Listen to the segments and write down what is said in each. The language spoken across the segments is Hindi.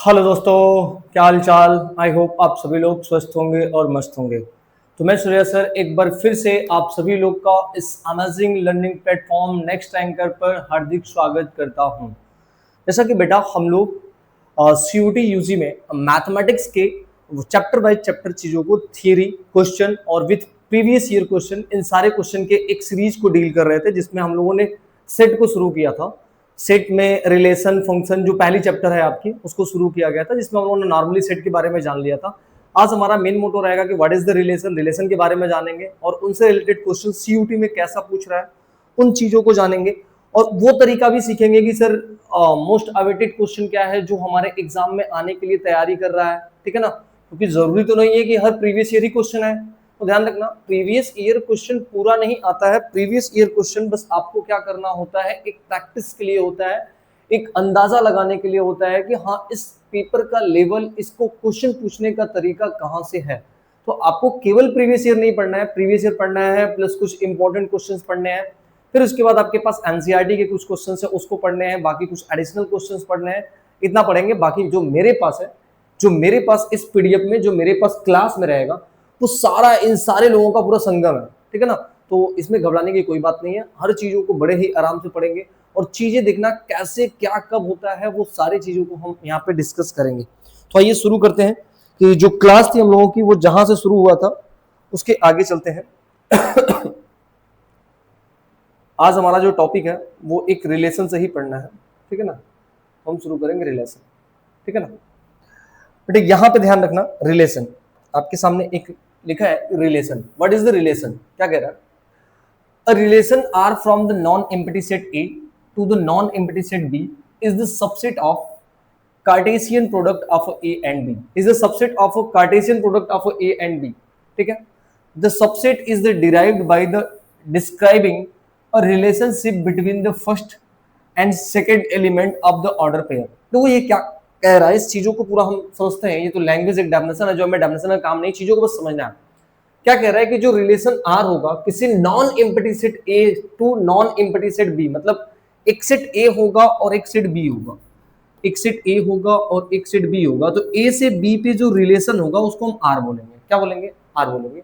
हेलो दोस्तों, क्या हाल चाल। आई होप आप सभी लोग स्वस्थ होंगे और मस्त होंगे। तो मैं सूर्या सर एक बार फिर से आप सभी लोग का इस amazing learning platform next anchor पर हार्दिक स्वागत करता हूं। जैसा कि बेटा हम लोग CUT यूजी में मैथमेटिक्स के चैप्टर बाय चैप्टर चीज़ों को थियरी क्वेश्चन और with previous year question in सारे क्वेश्चन के एक सीरीज को डील कर रहे थे, जिसमें हम लोगों ने सेट को शुरू किया था। सेट में रिलेशन फंक्शन जो पहली चैप्टर है आपकी उसको शुरू किया गया था, जिसमें हम लोगों ने नॉर्मली सेट के बारे में जान लिया था। आज हमारा मेन मोटो रहेगा कि what is the relation, relation के बारे में जानेंगे और उनसे रिलेटेड क्वेश्चन CUT में कैसा पूछ रहा है उन चीजों को जानेंगे। और वो तरीका भी सीखेंगे कि सर मोस्ट अवेटेड क्वेश्चन क्या है जो हमारे एग्जाम में आने के लिए तैयारी कर रहा है, ठीक है ना। क्योंकि जरूरी तो नहीं है कि हर प्रीवियस ईयर ही क्वेश्चन है, तो ध्यान रखना प्रीवियस ईयर क्वेश्चन पूरा नहीं आता है। प्रीवियस ईयर क्वेश्चन बस आपको क्या करना होता है, एक प्रैक्टिस के लिए होता है, एक अंदाजा लगाने के लिए होता है कि हाँ इस पेपर का लेवल, इसको क्वेश्चन पूछने का तरीका कहाँ से है। तो आपको केवल प्रीवियस ईयर नहीं पढ़ना है, प्रीवियस ईयर पढ़ना है प्लस कुछ इंपॉर्टेंट क्वेश्चंस पढ़ने हैं। फिर उसके बाद आपके पास एनसीईआरटी के कुछ क्वेश्चंस है उसको पढ़ने हैं, बाकी कुछ एडिशनल क्वेश्चंस पढ़ने हैं, इतना पढ़ेंगे। बाकी जो मेरे पास है, जो मेरे पास इस पीडीएफ में, जो मेरे पास क्लास में रहेगा, वो सारा इन सारे लोगों का पूरा संगम है, ठीक है ना। तो इसमें घबराने की कोई बात नहीं है, हर चीजों को बड़े ही आराम से पढ़ेंगे और चीजें देखना कैसे क्या कब होता है वो सारी चीजों को हम यहाँ पे डिस्कस करेंगे। तो आइए शुरू करते हैं कि जो क्लास थी हम लोगों की वो जहां से शुरू हुआ था उसके आगे चलते हैं। आज हमारा जो टॉपिक है वो एक रिलेशन से ही पढ़ना है, ठीक है ना। हम शुरू करेंगे रिलेशन, ठीक है ना। बेटे यहाँ पे ध्यान रखना, रिलेशन आपके सामने एक लिखा है relation. What is the relation, क्या कह रहा है। A relation R from the non-empty set A to the non-empty set B is the subset of Cartesian product of A and B. Is the subset of a Cartesian product of A and B. ठीक है। The subset is the derived by the describing a relationship between the first and second element of the order pair. तो ये क्या कह रहा है, इस चीजों को पूरा हम समझते हैं। ये तो लैंग्वेज एक डेफिनेशन है, जो हमें डेफिनेशन का काम नहीं, चीजों को बस समझना है। क्या कह रहा है कि जो रिलेशन आर होगा किसी non empty set A to non empty set B, मतलब एक सेट ए होगा और एक सेट बी होगा, एक सेट ए होगा और एक सेट बी होगा, तो ए से बी पे जो रिलेशन होगा उसको हम आर बोलेंगे। क्या बोलेंगे, आर बोलेंगे।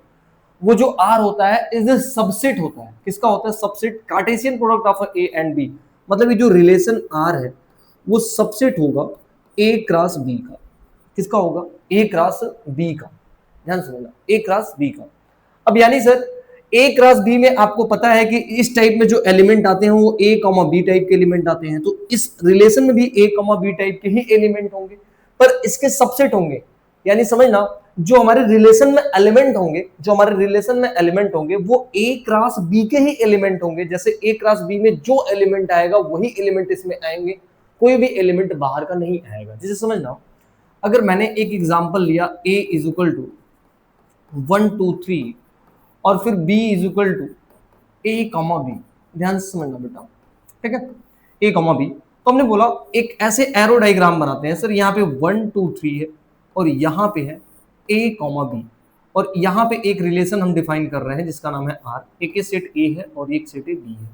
वो जो आर होता है इज द सबसेट होता है, किसका होता है, subset, cartesian product of A and B. मतलब ये जो रिलेशन आर है वो सबसेट होगा ए क्रॉस बी का। किसका होगा, ए क्रॉस बी का। ध्यान समझना, ए क्रॉस बी का। अब यानी सर ए क्रॉस बी में आपको पता है कि इस टाइप में जो एलिमेंट आते हैं वो ए कॉमा बी टाइप के एलिमेंट आते हैं, तो इस रिलेशन में भी ए कॉमा बी टाइप के ही एलिमेंट होंगे, पर इसके सबसेट होंगे। यानी समझना, जो हमारे रिलेशन में एलिमेंट होंगे, जो हमारे रिलेशन में एलिमेंट होंगे वो ए क्रॉस बी के ही एलिमेंट होंगे। जैसे ए क्रॉस बी में जो एलिमेंट आएगा वही एलिमेंट इसमें आएंगे, कोई भी एलिमेंट बाहर का नहीं आएगा। जैसे समझना, अगर मैंने एक एग्जांपल लिया a इज इक्वल टू 1 2 3 और फिर b is equal to a comma b, ध्यान से समझना बेटा, ठीक है, a कॉमा b। तो हमने बोला एक ऐसे एरो डायग्राम बनाते हैं सर, यहाँ पे 1 2 3 है और यहाँ पे है a कॉमा b, और यहाँ पे एक रिलेशन हम डिफाइन कर रहे हैं जिसका नाम है r। एक सेट a है और एक सेट b है।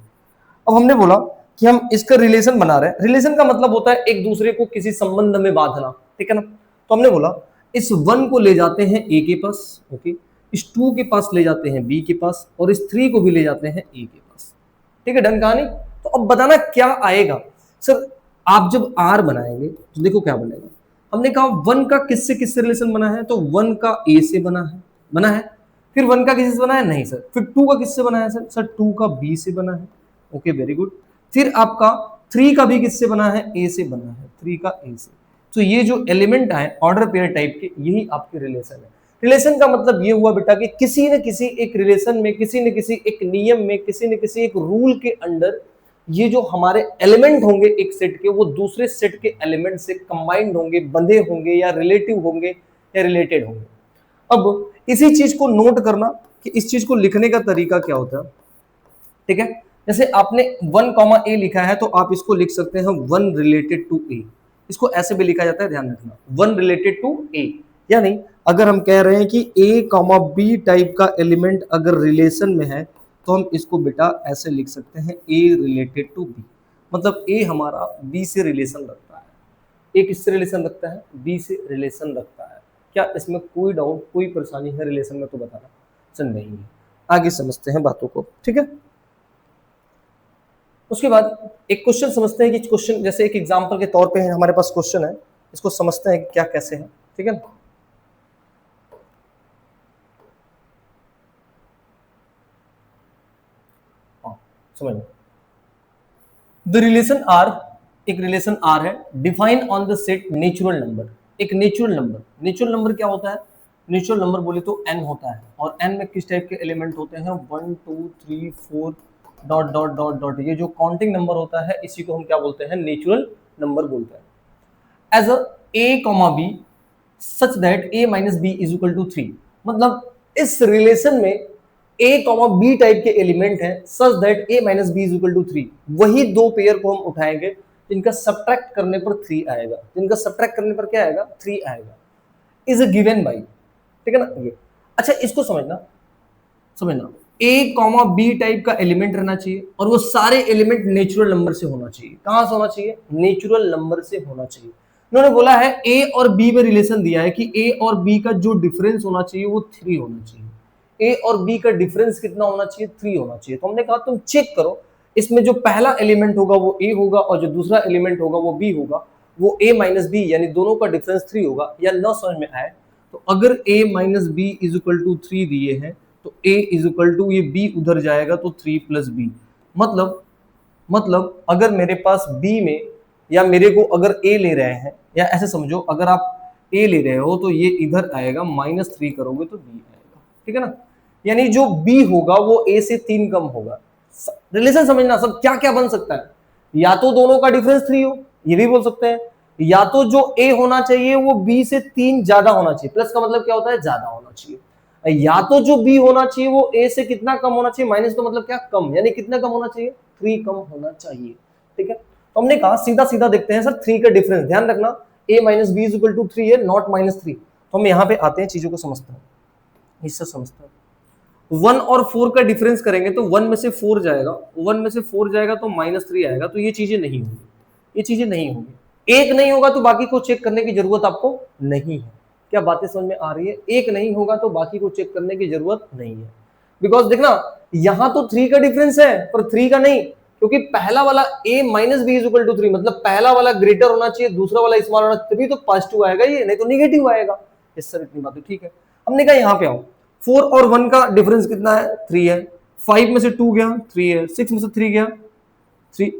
अब हमने बोला कि हम इसका रिलेशन बना रहे हैं। रिलेशन का मतलब होता है एक दूसरे को किसी संबंध में बांधना, ठीक है ना। तो हमने बोला इस 1 को ले जाते हैं a के पास, ओके, इस 2 के पास ले जाते हैं b के पास, और इस 3 को भी ले जाते हैं a के पास, ठीक है, डन कहानी। तो अब बताना क्या आएगा सर। आप जब r बनाएंगे तो देखो क्या बनेगा। हमने कहा 1 का किससे किससे रिलेशन बना है, तो 1 का a से बना है। फिर 1 का किससे बना है, नहीं सर। फिर 2 का किससे बना है सर 2 का b से बना है, ओके, वेरी गुड। फिर आपका 3 का भी किससे बना है, a से बना है, 3 का a से। तो ये जो एलिमेंट आए ऑर्डर पेयर टाइप के, यही आपके रिलेशन है। रिलेशन का मतलब ये हुआ बेटा कि किसी न किसी एक रिलेशन में, किसी न किसी एक नियम में, किसी न किसी एक रूल के अंडर ये जो हमारे एलिमेंट होंगे एक सेट के, वो दूसरे सेट के एलिमेंट से कंबाइंड होंगे, बंधे होंगे, या रिलेटिव होंगे, या रिलेटेड होंगे। अब इसी चीज को नोट करना कि इस चीज को लिखने का तरीका क्या होता है, ठीक है। जैसे आपने 1 कॉमा ए लिखा है तो आप इसको लिख सकते हैं 1 रिलेटेड टू ए। इसको ऐसे भी लिखा जाता है, ध्यान रखना, 1 रिलेटेड टू ए। यानी अगर हम कह रहे हैं कि ए कॉमा बी टाइप का एलिमेंट अगर रिलेशन में है तो हम इसको बेटा ऐसे लिख सकते हैं ए रिलेटेड टू बी। मतलब ए हमारा बी से रिलेशन रखता है, ए किससे रिलेशन रखता है, बी से रिलेशन रखता है। क्या इसमें कोई डाउट, कोई परेशानी है रिलेशन में तो बताना। चल नहीं है, आगे समझते हैं बातों को, ठीक है। उसके बाद एक क्वेश्चन समझते हैं कि क्वेश्चन जैसे एक एग्जांपल के तौर पे है, हमारे पास क्वेश्चन है, इसको समझते हैं कि क्या कैसे है, ठीक है। हाँ समझ, द रिलेशन आर, एक रिलेशन आर है, define on the set natural number. एक नेचुरल नंबर, नेचुरल नंबर क्या होता है, नेचुरल नंबर बोले तो n होता है, और n में किस टाइप के एलिमेंट होते हैं, 1 2 3 4 डॉट डॉट डॉट डॉट, ये जो काउंटिंग नंबर होता है इसी को हम क्या बोलते हैं, नेचुरल नंबर बोलते हैं। As a comma b such that a minus B is equal to 3, मतलब इस रिलेशन में a कॉमा बी टाइप के एलिमेंट हैं such that a minus B is equal to 3, वही दो पेयर को हम उठाएंगे जिनका सब्ट्रैक्ट करने पर 3 आएगा, जिनका सब्ट्रैक्ट करने पर क्या आएगा, 3 आएगा, इज अ गिवन बाई, ठीक है ना। ये अच्छा, इसको समझना, समझना a कॉमा बी टाइप का एलिमेंट रहना चाहिए और वो सारे एलिमेंट नेचुरल नंबर से होना चाहिए। कहां से होना चाहिए, नेचुरल नंबर से होना चाहिए। उन्होंने बोला है a और b में रिलेशन दिया है कि a और b का जो डिफरेंस होना चाहिए वो 3 होना चाहिए। a और b का डिफरेंस कितना होना चाहिए, 3 होना चाहिए। तो हमने कहा तुम चेक करो, इसमें जो पहला एलिमेंट होगा वो a होगा और जो दूसरा एलिमेंट होगा वो b होगा, वो a माइनस बी यानी दोनों का डिफरेंस 3 होगा, या न समझ में आए तो अगर a minus B is equal to 3 दिए हैं तो a इज इक्वल टू, ये b उधर जाएगा तो 3 प्लस बी, मतलब अगर मेरे पास b में, या मेरे को अगर a ले रहे हैं, या ऐसे समझो अगर आप a ले रहे हो तो ये इधर आएगा, -3 करोगे तो b आएगा, ठीक है ना। यानी जो b होगा वो a से 3 कम होगा। रिलेशन समझना, सब क्या क्या बन सकता है, या तो दोनों का डिफरेंस 3 हो, ये भी बोल सकते हैं, या तो जो a होना चाहिए वो b से 3 ज्यादा होना चाहिए, प्लस का मतलब क्या होता है, ज्यादा होना चाहिए, या तो जो b होना चाहिए वो a से कितना कम होना चाहिए, माइनस तो मतलब क्या, कम, यानी कितना कम होना चाहिए, 3 कम होना चाहिए, ठीक है। तो हमने कहा सीधा सीधा देखते हैं सर 3 का डिफरेंस, ध्यान रखना a minus B is equal to 3 है, नॉट -3। तो हम यहाँ पे आते हैं, चीजों को समझते हैं, इससे समझते हैं। 1 और 4 का डिफरेंस करेंगे तो 1 में से 4 जाएगा, 1 में से 4 जाएगा तो -3 आएगा, तो ये चीजें नहीं होंगी, ये चीजें नहीं होंगी। एक नहीं होगा तो बाकी को चेक करने की जरूरत आपको नहीं है। क्या बातें समझ में आ रही है, एक नहीं होगा तो बाकी को चेक करने की जरूरत नहीं है, बिकॉज देखना यहां तो 3 का डिफरेंस है पर 3 का नहीं, क्योंकि पहला वाला a minus B is equal to 3, मतलब पहला वाला ग्रेटर होना चाहिए, दूसरा वाला स्मॉल होना, तभी तो पॉजिटिव आएगा ये, नहीं तो नेगेटिव आएगा। इस सर इतनी बातें ठीक है। हमने कहा यहाँ पे आओ, 4 और 1 का डिफरेंस कितना है, 3 है, 5 में से 2 गया 3 है, 6 में से 3 गया 3,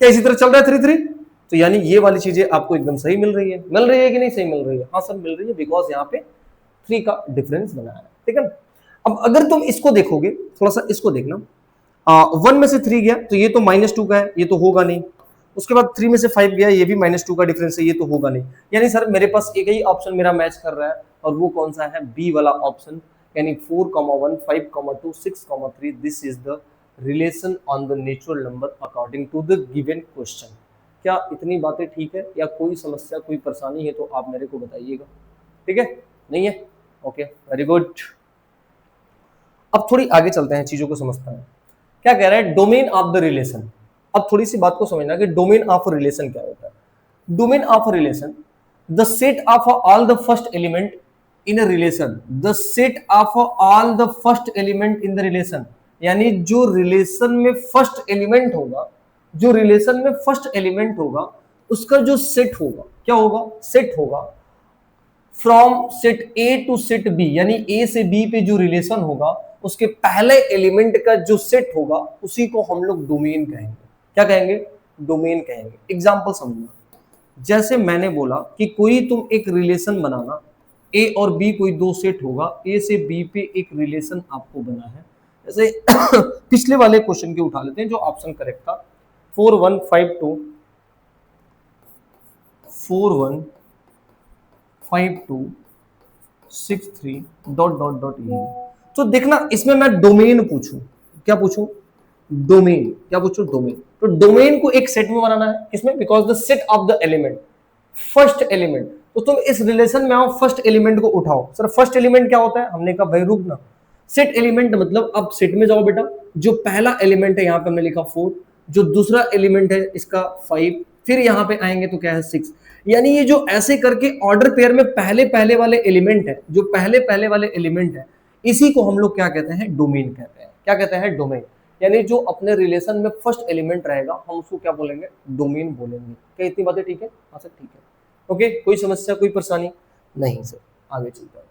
क्या इसी तरह चल रहा है 3 3, तो यानी ये वाली चीजें आपको एकदम सही मिल रही है, मिल रही है कि नहीं, सही मिल रही है, हाँ सब मिल रही है, बिकॉज यहाँ पे 3 का डिफरेंस बनाया है, ठीक है। अब अगर तुम इसको देखोगे, थोड़ा सा इसको देखना, 1 में से 3 गया तो ये तो -2 का है, ये तो होगा नहीं, उसके बाद 3 में से 5 गया, ये भी -2 का डिफरेंस है, ये तो होगा नहीं, यानी सर मेरे पास एक ही ऑप्शन मेरा मैच कर रहा है, और वो कौन सा है, बी वाला ऑप्शन, यानी 4,1 5,2 6,3, this is the relation on the natural number according to the given question. क्या इतनी बातें ठीक है, या कोई समस्या कोई परेशानी है तो आप मेरे को बताइएगा, ठीक है, नहीं है, ओके वेरी गुड। अब थोड़ी आगे चलते हैं, चीजों को समझते हैं, क्या कह रहा है, डोमेन ऑफ द रिलेशन। अब थोड़ी सी बात को समझना कि डोमेन ऑफ रिलेशन क्या होता है। Domain of relation, the set of all the first element in a relation, the set of all the first element in the relation, यानी जो रिलेशन में फर्स्ट एलिमेंट होगा, जो रिलेशन में फर्स्ट एलिमेंट होगा उसका जो सेट होगा, क्या होगा, सेट होगा, from set A to set B, यानी ए से बी पे जो रिलेशन होगा उसके पहले एलिमेंट का जो सेट होगा उसी को हम लोग डोमेन कहेंगे। क्या कहेंगे, डोमेन कहेंगे। एग्जांपल समझना, जैसे मैंने बोला कि कोई तुम एक रिलेशन बनाना, ए और बी कोई दो सेट होगा, ए से बी पे एक रिलेशन आपको बना है, जैसे पिछले वाले क्वेश्चन के उठा लेते हैं जो ऑप्शन करेक्ट था, 4 1 5 2 4 1 5 2 6 3 डॉट डॉट डॉट ये। तो देखना इसमें मैं डोमेन पूछूं, क्या पूछूं, डोमेन, क्या पूछूं, डोमेन। तो डोमेन को एक सेट में बनाना है, किसमें, because the set of the element, first element. तो तुम इस रिलेशन में आओ, फर्स्ट एलिमेंट को उठाओ। सर फर्स्ट एलिमेंट क्या होता है, हमने कहा भाई रुक ना, सेट एलिमेंट मतलब अब सेट में जाओ बेटा, जो पहला एलिमेंट है यहाँ पे हमने लिखा 4, जो दूसरा एलिमेंट है इसका 5, फिर यहाँ पे आएंगे तो क्या है 6, यानी ये जो ऐसे करके ऑर्डर पेयर में पहले पहले वाले एलिमेंट है, जो पहले पहले वाले एलिमेंट है, इसी को हम लोग क्या कहते हैं, डोमेन कहते हैं। क्या कहते हैं, डोमेन। यानी जो अपने रिलेशन में फर्स्ट एलिमेंट रहेगा हम उसको क्या बोलेंगे, डोमेन बोलेंगे। क्या इतनी बातें ठीक है? हाँ सर ठीक है। ओके, कोई समस्या, कोई परेशानी नहीं सर, आगे चलते हैं।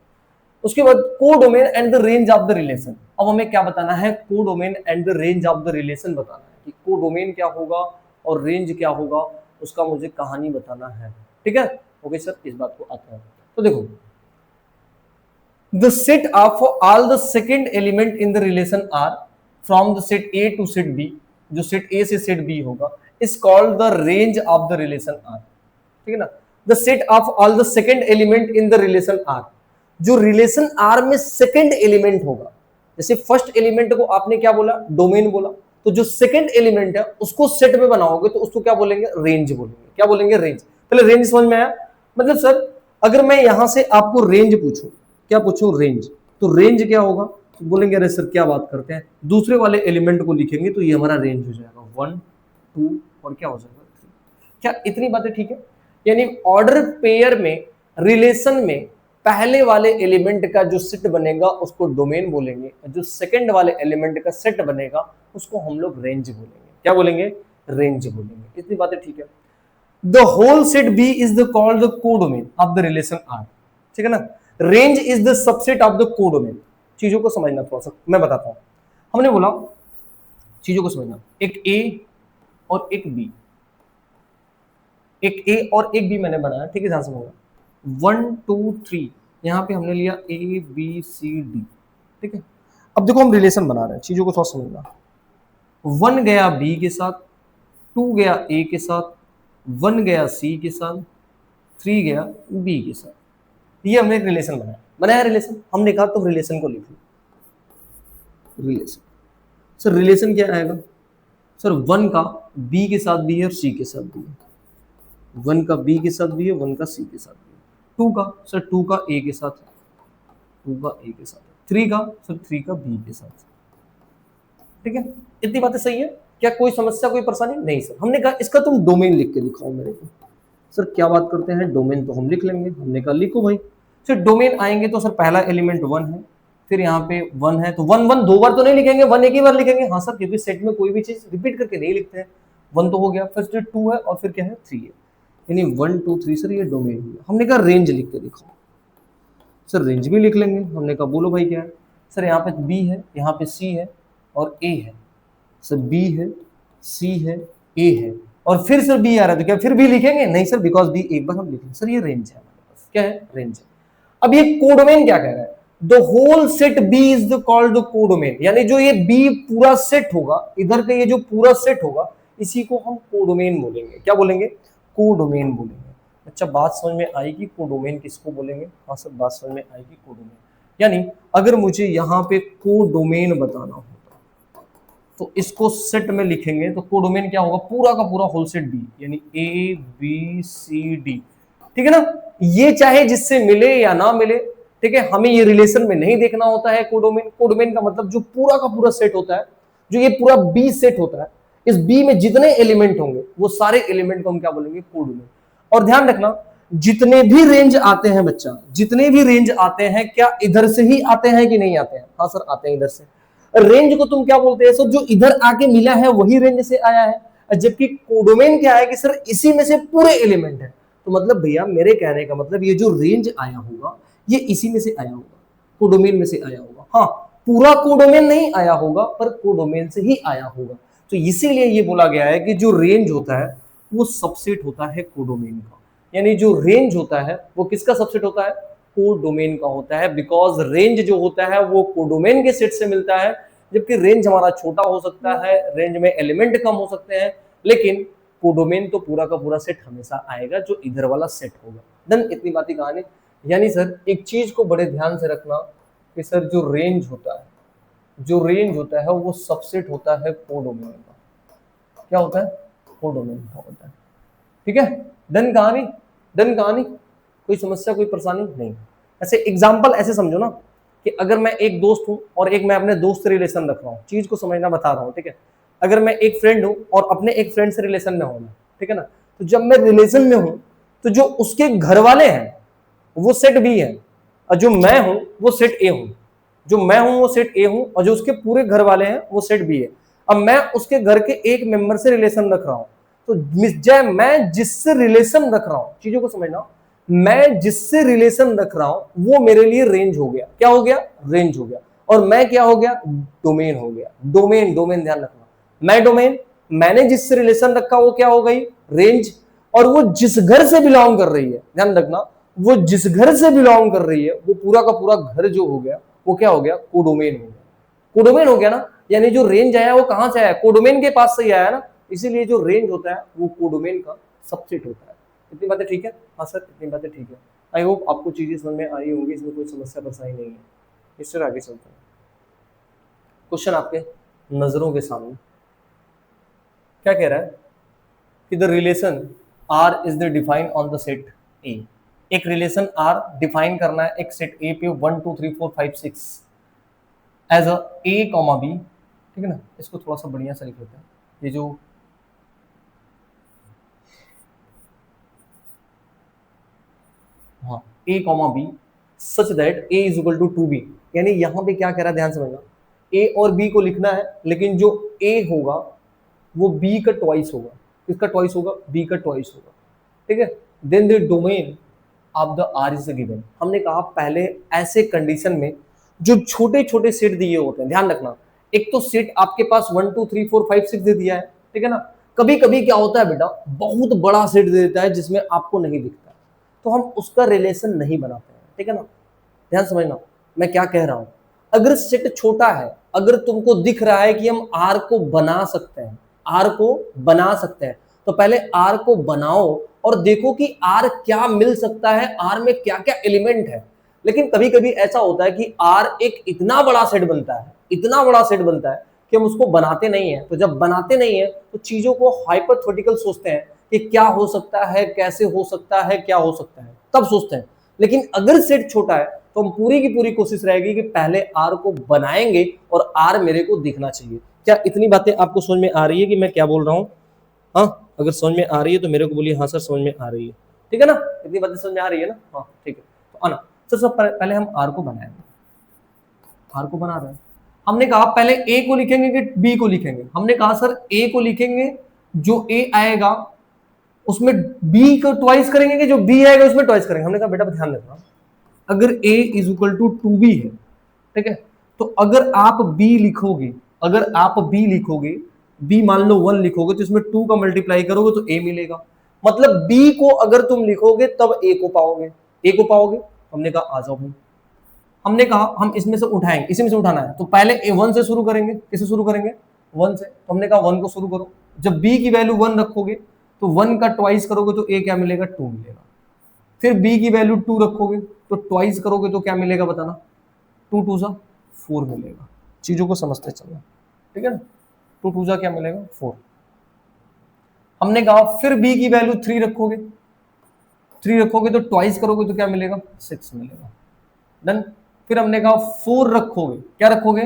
उसके बाद codomain and the range of the relation. अब हमें क्या बताना है, codomain and the range of the relation बताना है कि कोडोमेन क्या होगा और रेंज क्या होगा, उसका मुझे कहानी बताना है। ठीक है, ओके सर, इस बात को आता है। तो देखो, the set of all the second element in the relation R from the set A to set B, जो सेट ए से सेट बी होगा, is called the range of the relation R. ठीक है ना, the set of all the second element in the relation R, जो रिलेशन आर में सेकंड एलिमेंट होगा, जैसे फर्स्ट एलिमेंट को आपने क्या बोला, डोमेन बोला, तो जो सेकंड एलिमेंट है उसको सेट में बनाओगे तो उसको क्या बोलेंगे, रेंज बोलेंगे। क्या बोलेंगे, रेंज। पहले रेंज समझ में आया? मतलब सर अगर मैं यहां से आपको रेंज पूछूं, क्या पूछूं, रेंज, तो रेंज क्या होगा, तो बोलेंगे अरे सर क्या बात करते हैं, दूसरे वाले एलिमेंट को लिखेंगे तो ये हमारा रेंज हो जाएगा 1 2 और क्या हो जाएगा 3। क्या इतनी बातें ठीक है? यानी ऑर्डर पेयर में, रिलेशन में पहले वाले एलिमेंट का जो सेट बनेगा उसको डोमेन बोलेंगे, जो सेकंड वाले एलिमेंट का सेट बनेगा उसको हम लोग रेंज बोलेंगे। क्या बोलेंगे, रेंज बोलेंगे। इतनी बातें ठीक है? The whole set B is the called the codomain of the relation R. ठीक है ना, range is the subset of the codomain. चीजों को समझना थोड़ा सा, मैं बताता हूं। हमने बोला चीजों को समझना, एक ए और एक बी, एक ए और एक बी मैंने बनाया, ठीक है, ध्यान से समझना। 1 2 3 यहां पे हमने लिया ए बी सी डी। ठीक है, अब देखो हम रिलेशन बना रहे हैं, चीजों को थोड़ा समझना। 1 गया बी के साथ, 2 गया ए के साथ, 1 गया सी के साथ, 3 गया बी के साथ। ये हमने एक रिलेशन बनाया रिलेशन। हमने कहा तो रिलेशन को लिख लो, रिलेशन। सर रिलेशन क्या आएगा, सर 1 का बी के साथ भी है और सी के साथ भी है, 1 का बी के साथ भी है, 1 का सी के साथ भी है। 2 का, सर 2 का ए के साथ है, 2 का ए के साथ है। 3 का, सर 3 का बी के साथ। ठीक है, इतनी बातें सही है? क्या कोई समस्या, कोई परेशानी नहीं? सर हमने कहा इसका तुम डोमेन लिख के दिखाओ मेरे को। सर क्या बात करते हैं, डोमेन तो हम लिख लेंगे। हमने कहा लिखो भाई। सर डोमेन आएंगे तो सर पहला एलिमेंट 1 है, फिर यहाँ पे 1 है तो 1 1 दो बार तो नहीं लिखेंगे, 1 एक ही बार लिखेंगे। हाँ सर, क्योंकि सेट में कोई भी चीज रिपीट करके नहीं लिखते हैं। 1 तो हो गया, फिर 2 है और फिर क्या है, 3 है, यानी 1 2 3 सर ये डोमेन है। हमने कहा रेंज लिख के दिखाओ। सर रेंज भी लिख लेंगे। हमने कहा बोलो भाई क्या है? सर यहाँ पे बी है, यहाँ पे सी है और ए है। सर बी है, सी है, ए है और फिर सर बी आ रहा है तो क्या फिर भी लिखेंगे? नहीं सर, बिकॉज बी एक बार हम लिखेंगे। सर ये रेंज है हमारे पास। क्या है? रेंज है। अब ये कोडोमेन क्या कह रहा है, the whole set B is the called the codomain, यानी जो ये बी पूरा सेट होगा, इधर का ये जो पूरा सेट होगा, इसी को हम कोडोमेन बोलेंगे। क्या बोलेंगे? कोडोमेन बोलेंगे। अच्छा बात समझ में आएगी, कोडोमेन किसको बोलेंगे? हाँ सर बात समझ में आएगी, कोडोमेन। यानी अगर मुझे यहाँ पे कोडोमेन बताना हो तो इसको सेट में लिखेंगे तो कोडोमेन क्या होगा, पूरा का पूरा होल सेट बी, यानी ए बी सी डी। ठीक है ना, ये चाहे जिससे मिले या ना मिले, ठीक है, हमें ये रिलेशन में नहीं देखना होता है कोडोमेन। कोडोमेन का मतलब जो पूरा का पूरा सेट होता है, जो ये पूरा बी सेट होता है, इस बी में जितने एलिमेंट होंगे वो सारे एलिमेंट को हम क्या बोलेंगे, कोडोमेन। और ध्यान रखना, जितने भी रेंज आते हैं बच्चा, जितने भी रेंज आते हैं क्या इधर से ही आते हैं कि नहीं आते हैं? हाँ सर आते हैं इधर से। रेंज को तुम क्या बोलते हैं सर, जो इधर आके मिला है वही रेंज से आया है। जबकि कोडोमेन क्या है कि सर इसी में से पूरे एलिमेंट है। तो मतलब भैया मेरे कहने का मतलब ये जो रेंज आया होगा ये इसी में से आया होगा, कोडोमेन में से आया होगा। हाँ, पूरा कोडोमेन नहीं आया होगा पर कोडोमेन से ही आया होगा। तो इसीलिए ये बोला गया है कि जो रेंज होता है वो सबसेट होता है कोडोमेन का। यानी जो रेंज होता है वो किसका सबसेट होता है, कोडोमेन का होता है। बिकॉज रेंज जो होता है वो कोडोमेन के सेट से मिलता है, जबकि रेंज हमारा छोटा हो सकता है, रेंज में एलिमेंट कम हो सकते हैं, लेकिन कोडोमेन तो पूरा का पूरा सेट हमेशा आएगा जो इधर वाला सेट होगा। देन इतनी बात कहानी। यानी सर एक चीज को बड़े ध्यान से रखना कि सर जो रेंज होता है, जो रेंज होता है वो सबसेट होता है कोडोमेन का। क्या होता है? कोडोमेन का होता है। ठीक है, डन कहानी, डन कहानी। कोई समस्या, कोई परेशानी नहीं? ऐसे एग्जाम्पल ऐसे समझो ना कि अगर मैं एक दोस्त हूं और एक मैं अपने दोस्त से रिलेशन रख रहा हूं, चीज को समझना बता रहा हूं। ठीक है, अगर मैं एक फ्रेंड हूं और अपने एक फ्रेंड से रिलेशन में हूं, ठीक है ना, तो जब मैं रिलेशन में हूं तो जो उसके घर वाले हैं वो सेट बी है, और जो मैं हूं वो सेट ए हूं। जो मैं हूं वो सेट ए हूं, और जो उसके पूरे घर वाले हैं वो सेट बी है। अब मैं उसके घर के एक मेंबर से रिलेशन रख रहा हूं, तो मैं जिससे रिलेशन रख रहा हूं, चीजों को समझना, मैं जिससे रिलेशन रख रहा हूं वो मेरे लिए रेंज हो गया। क्या हो गया? रेंज हो गया। और मैं क्या हो गया? डोमेन हो गया। डोमेन, डोमेन ध्यान रखना, मैं डोमेन, मैंने जिससे रिलेशन रखा वो क्या हो गई? रेंज। और वो जिस घर से बिलोंग कर रही है, ध्यान रखना, वो जिस घर से बिलोंग कर रही है वो पूरा का पूरा घर जो हो गया वो क्या हो गया? कोडोमेन हो गया। कोडोमेन हो गया ना, यानी जो रेंज आया वो कहां से आया? कोडोमेन के पास से ही आया ना, इसीलिए जो रेंज होता है वो कोडोमेन का सबसेट होता है। इतनी बातें ठीक है? हाँ सर, इतनी बातें ठीक है। आई होप आपको चीजें समझ में आई होंगी, इसमें कोई समस्या परेशानी नहीं है। इस तरह आगे चलते हैं। क्वेश्चन आपके नजरों के सामने क्या कह रहा है कि the relation R is the define on the set A. एक रिलेशन आर डिफाइन करना है एक सेट ए पे 1 2 3 4 5 6 as a A comma B, ठीक है ना। इसको थोड़ा सा बढ़िया से लिख लेते हैं। ये जो हाँ A comma B such that A is equal to 2b, यानी यहां पे क्या कह रहा है ध्यान समझना, ए और बी को लिखना है, लेकिन जो ए होगा वो बी का ट्वाइस होगा। किसका ट्वाइस होगा? बी का ट्वाइस होगा, ठीक है। Then the domain of the R is given. हमने कहा पहले ऐसे कंडीशन में जो छोटे छोटे सेट दिए होते हैं, ध्यान रखना, एक तो सेट आपके पास 1 2 3 4 5 6 दे दिया है, ठीक है ना। कभी कभी क्या होता है बेटा, बहुत बड़ा सेट दे देता है जिसमें आपको नहीं दिखता, तो हम उसका रिलेशन नहीं बनाते हैं, ठीक है ना। ध्यान समझना मैं क्या कह रहा हूं। अगर सेट छोटा है, अगर तुमको दिख रहा है कि हम आर को बना सकते हैं, आर को बना सकते हैं, तो पहले आर को बनाओ और देखो कि आर क्या मिल सकता है, आर में क्या क्या एलिमेंट है। लेकिन कभी कभी ऐसा होता है कि आर एक इतना बड़ा सेट बनता है, इतना बड़ा सेट बनता है कि हम उसको बनाते नहीं है। तो जब बनाते नहीं है तो चीजों को हाइपोथेटिकल सोचते हैं कि क्या हो सकता है, कैसे हो सकता है, क्या हो सकता है, तब सोचते हैं। लेकिन अगर सेट छोटा है तो हम पूरी की पूरी कोशिश रहेगी कि पहले आर को बनाएंगे और आर मेरे को दिखना चाहिए। क्या इतनी बातें आपको समझ में आ रही है कि मैं क्या बोल रहा हूं? हाँ, अगर समझ में आ रही है तो मेरे को बोलिए हाँ सर समझ में आ रही है, ठीक है ना। इतनी बातें समझ में आ रही है ना? हाँ ठीक है। तो आना सर, सब पहले हम आर को बनाएंगे। आर को बना रहे हैं, हमने कहा पहले ए को लिखेंगे कि बी को लिखेंगे। हमने कहा सर ए को लिखेंगे, जो ए आएगा उसमें बी को ट्वाइस करेंगे, कि जो बी आएगा उसमें ट्वाइस करेंगे। हमने कहा बेटा ध्यान रखना, अगर a is equal to 2b है, ठीक है, तो अगर आप b लिखोगे, अगर आप b लिखोगे, b मान लो 1 लिखोगे, तो इसमें 2 का मल्टीप्लाई करोगे तो a मिलेगा। मतलब b को अगर तुम लिखोगे तब a को पाओगे, a को पाओगे। हमने कहा आ जाओ भाई, हमने कहा हम इसमें से उठाएंगे, इसी में से उठाना है, तो पहले a1 से शुरू करेंगे। किससे शुरू करेंगे? 1 से। तो हमने कहा 1 को शुरू करो। जब b की वैल्यू 1 रखोगे तो 1 का ट्वाइस करोगे तो a क्या मिलेगा? 2 मिलेगा। फिर b की वैल्यू 2 रखोगे तो ट्वाइस करोगे तो क्या मिलेगा बताना? 2 2 सा 4 मिलेगा। चीजों को समझते चलना, ठीक है ना। 2 2 सा क्या मिलेगा? 4। हमने कहा फिर b की वैल्यू 3 रखोगे, 3 रखोगे तो ट्वाइस करोगे तो क्या मिलेगा? 6 मिलेगा। डन। फिर हमने कहा 4 रखोगे, क्या रखोगे?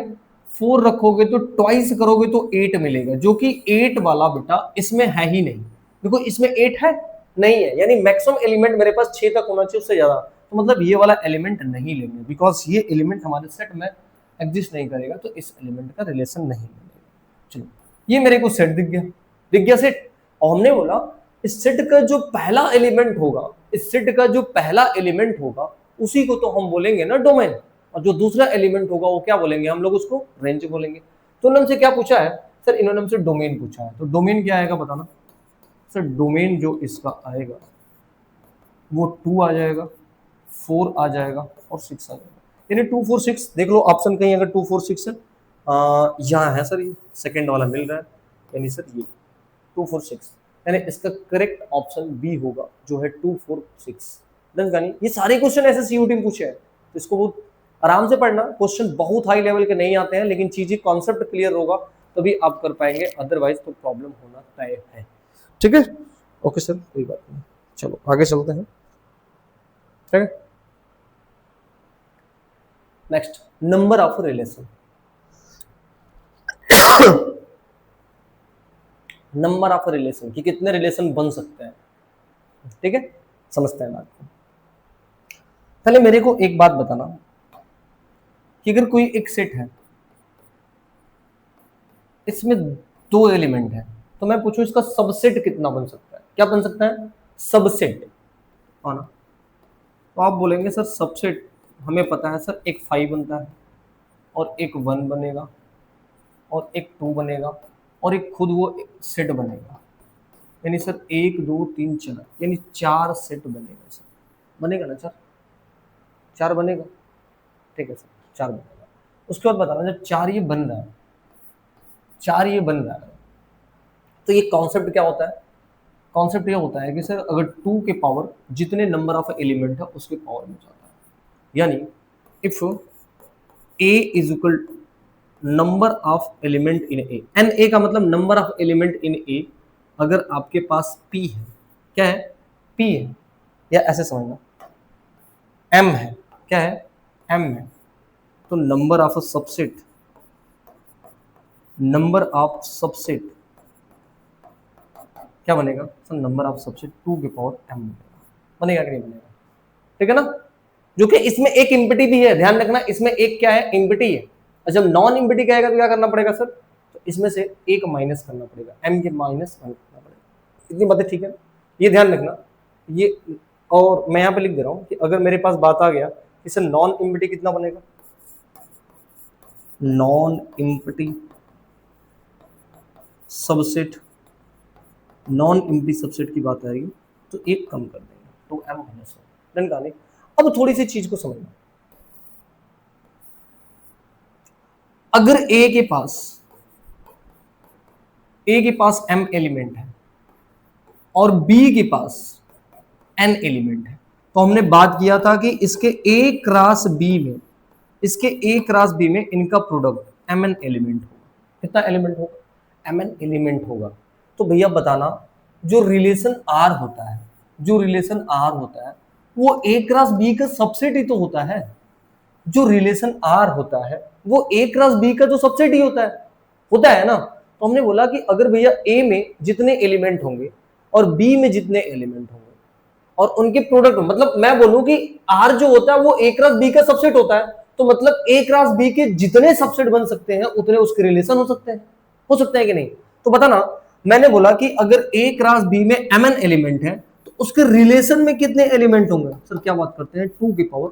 4 रखोगे तो ट्वाइस करोगे तो 8 मिलेगा, जो कि 8 वाला बेटा इसमें है ही नहीं। देखो इसमें 8 है नहीं है, यानी मैक्सिमम एलिमेंट मेरे पास 6 तक होना चाहिए, उससे ज्यादा तो मतलब ये वाला एलिमेंट नहीं लेंगे, बिकॉज ये एलिमेंट हमारे सेट में एग्जिस्ट नहीं करेगा, तो इस एलिमेंट का रिलेशन नहीं मिलेगा। चलो, ये मेरे को सेट दिख गया, दिख गया सेट। और हमने बोला इस सेट का जो पहला एलिमेंट होगा, इस सेट का जो पहला एलिमेंट होगा उसी को तो हम बोलेंगे ना डोमेन, और जो दूसरा एलिमेंट होगा वो क्या बोलेंगे हम लोग? उसको रेंज बोलेंगे। तो उन्होंने हमसे क्या पूछा है सर? इन्होंने हमसे डोमेन पूछा है, तो डोमेन क्या आएगा बताना सर? डोमेन जो इसका आएगा वो 2 आ जाएगा, 4 आ जाएगा और 6 आ जाएगा, यानी 2 4 6। देख लो ऑप्शन कहीं अगर 2 4 6 है, यहाँ है सर, ये सेकेंड वाला मिल रहा है, यानी सर ये 2 4 6, यानी इसका करेक्ट ऑप्शन बी होगा जो है 2 4 6। ये सारे क्वेश्चन ऐसे सीयूटी में पूछे हैं, तो इसको बहुत आराम से पढ़ना। क्वेश्चन बहुत हाई लेवल के नहीं आते हैं, लेकिन चीजें कॉन्सेप्ट क्लियर होगा तभी आप कर पाएंगे, अदरवाइज तो प्रॉब्लम होना तय है, ठीक है। ओके सर, कोई बात नहीं, चलो आगे चलते हैं, ठीक है। Next, number of relation. Number of relation कि कितने रिलेशन बन सकते हैं, ठीक है। समझते हैं बात को। पहले मेरे को एक बात बताना कि अगर कोई एक सेट है, इसमें दो एलिमेंट है, तो मैं पूछूं इसका सबसेट कितना बन सकता है? क्या बन सकता है? सबसेट। है ना? तो आप बोलेंगे सर सबसेट हमें पता है सर, एक 5 बनता है और एक 1 बनेगा और एक 2 बनेगा और एक खुद वो सेट बनेगा, यानी सर 1 2 3 4, यानी 4 सेट बनेगा सर। बनेगा ना सर? 4 बनेगा, ठीक है सर, 4 बनेगा। उसके बाद बताना जब 4 ये बन रहा है, 4 ये बन रहा है, तो ये कॉन्सेप्ट क्या होता है? कॉन्सेप्ट ये होता है कि सर अगर 2 के पावर जितने नंबर ऑफ एलिमेंट है उसके पावर में जाता है, यानी if a is equal number of element in A, n A का मतलब number of element in A, अगर आपके पास p है, क्या है? p है, या ऐसे समझना m है, क्या है? m है, तो number of subset, number of subset क्या बनेगा सर? नंबर ऑफ सबसेट 2 के पावर m बनेगा। बनेगा कि नहीं बनेगा? ठीक है ना? जो कि इसमें एक इम्पिटी भी है, ध्यान रखना, इसमें एक क्या है? इम्पिटी है। और जब नॉन इम्पिटी कहेगा तो क्या करना पड़ेगा सर? तो इसमें से एक माइनस करना पड़ेगा, m के माइनस 1 करना पड़ेगा। इतनी बातें ठीक है? ये ध्यान रखना ये। और मैं यहाँ पे लिख दे रहा हूँ कि अगर मेरे पास बात आ गया कि सर नॉन इम्पिटी कितना बनेगा, non empty subset, non empty subset की बात आएगी तो एक कम कर देंगे, तो m माइनस 1 डन। गाने अब थोड़ी सी चीज को समझना, अगर a के पास m एलिमेंट है और b के पास n एलिमेंट है, तो हमने बात किया था कि इसके a क्रॉस b में, इसके a क्रॉस b में इनका प्रोडक्ट mn एलिमेंट होगा। कितना एलिमेंट होगा? mn एलिमेंट होगा। तो भैया बताना, जो रिलेशन r होता है, जो रिलेशन r होता है वो a क्रॉस b का सबसेट ही तो होता है। जो रिलेशन r होता है वो a क्रॉस b का जो सबसेट ही होता है ना। तो हमने बोला कि अगर भैया a में जितने एलिमेंट होंगे और b में जितने एलिमेंट होंगे और उनके प्रोडक्ट, मतलब मैं बोलूं कि r जो होता है वो a क्रॉस b का सबसेट होता है, तो मतलब a क्रॉस b के जितने सबसेट बन सकते हैं उतने उसके रिलेशन हो सकते हैं कि नहीं? तो बताना, मैंने बोला कि अगर a क्रॉस b में mn एलिमेंट है तो उसके रिलेशन में कितने एलिमेंट होंगे? सर क्या बात करते हैं? 2 के पावर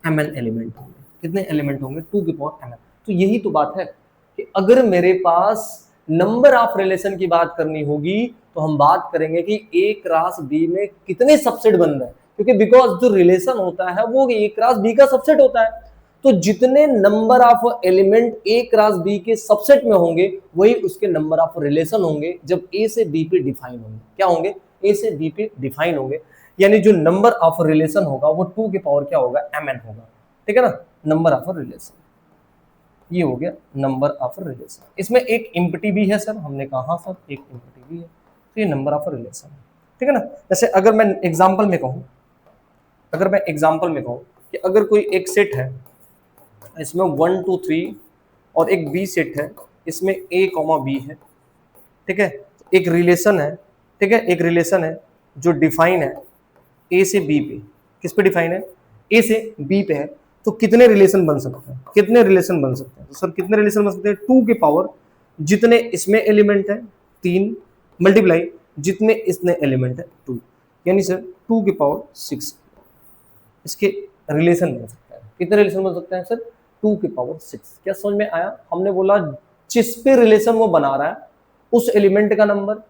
mn एलिमेंट होंगे। कितने एलिमेंट होंगे? 2 के पावर mn। तो यही तो बात है कि अगर मेरे पास नंबर ऑफ रिलेशन की बात करनी होगी तो हम बात करेंगे कि a क्रॉस b में कितने सबसेट बन रहे हैं, क्योंकि बिकॉज जो रिलेशन होता है वो a क्रॉस b का सबसेट होता है। तो जितने number of element a cross b के सबसेट में होंगे वही उसके नंबर ऑफ रिलेशन होंगे जब a से b पे डिफाइन होंगे। क्या होंगे? a से b पे डिफाइन होंगे, यानी जो नंबर ऑफ रिलेशन होगा वो 2 के पावर क्या होगा? mn होगा। ठीक है ना? नंबर ऑफ रिलेशन, ये हो गया नंबर ऑफ रिलेशन। इसमें एक इम्पिटी भी है सर, हमने कहा हाँ सर एक इम्पिटी भी है, तो ये नंबर ऑफ रिलेशन है। ठीक है ना? जैसे अगर मैं एग्जांपल में कहूँ, कि अगर कोई एक सेट है, इसमें 1 2 3 और एक बी सेट है, इसमें a कॉमा बी है, ठीक है, एक रिलेशन है, ठीक है, एक रिलेशन है जो डिफाइन है a से b पे। किस पे डिफाइन है? a से b पे है। तो कितने रिलेशन बन सकते हैं? तो सर कितने रिलेशन बन सकते हैं? 2 के पावर जितने इसमें एलिमेंट है 3 मल्टीप्लाई जितने इसमें एलिमेंट है 2, यानी सर 2 के पावर 6 इसके रिलेशन बन सकता है। कितने रिलेशन बन सकते हैं सर? 2 के पावर 6। क्या समझ में आया? हमने बोला जिस पे रिलेशन वो बना रहा है उस एलिमेंट का नंबर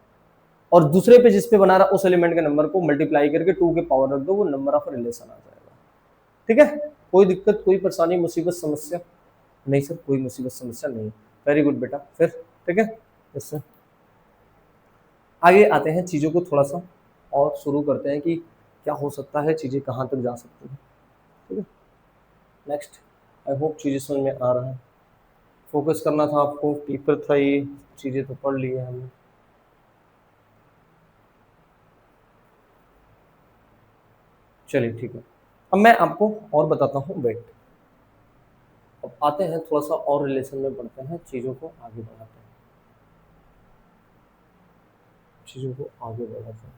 और दूसरे पे जिस पे बना रहा है उस एलिमेंट के नंबर को मल्टीप्लाई करके 2 के पावर रख दो, वो नंबर ऑफ रिलेशन आ जाएगा। ठीक है? कोई दिक्कत, कोई परेशानी, मुसीबत, समस्या नहीं सर? कोई मुसीबत समस्या नहीं। वेरी गुड बेटा। फिर ठीक है, इससे आगे आते हैं, चीज़ों को थोड़ा सा और शुरू करते हैं कि क्या हो सकता है, चीज़ें कहाँ तक जा सकती हैं। ठीक है, नेक्स्ट। आई होप चीज़ें समझ में आ रहा है। फोकस करना था आपको, पेपर था ये, चीज़ें तो पढ़ ली है हमने। चलिए ठीक है, अब मैं आपको और बताता हूँ वेट। अब आते हैं थोड़ा सा और रिलेशन में पढ़ते हैं, चीज़ों को आगे बढ़ाते हैं, चीज़ों को आगे बढ़ाते हैं।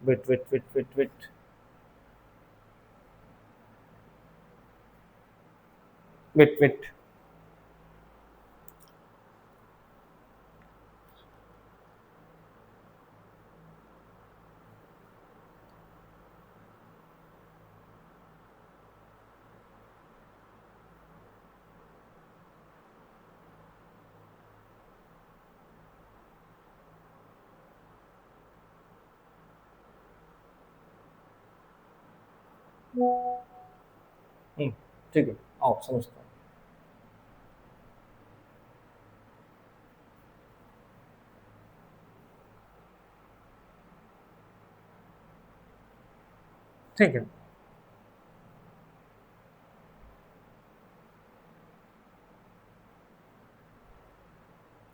Wait wait wait wait wait wait wait ठीक है, आओ समझता हूँ। ठीक है,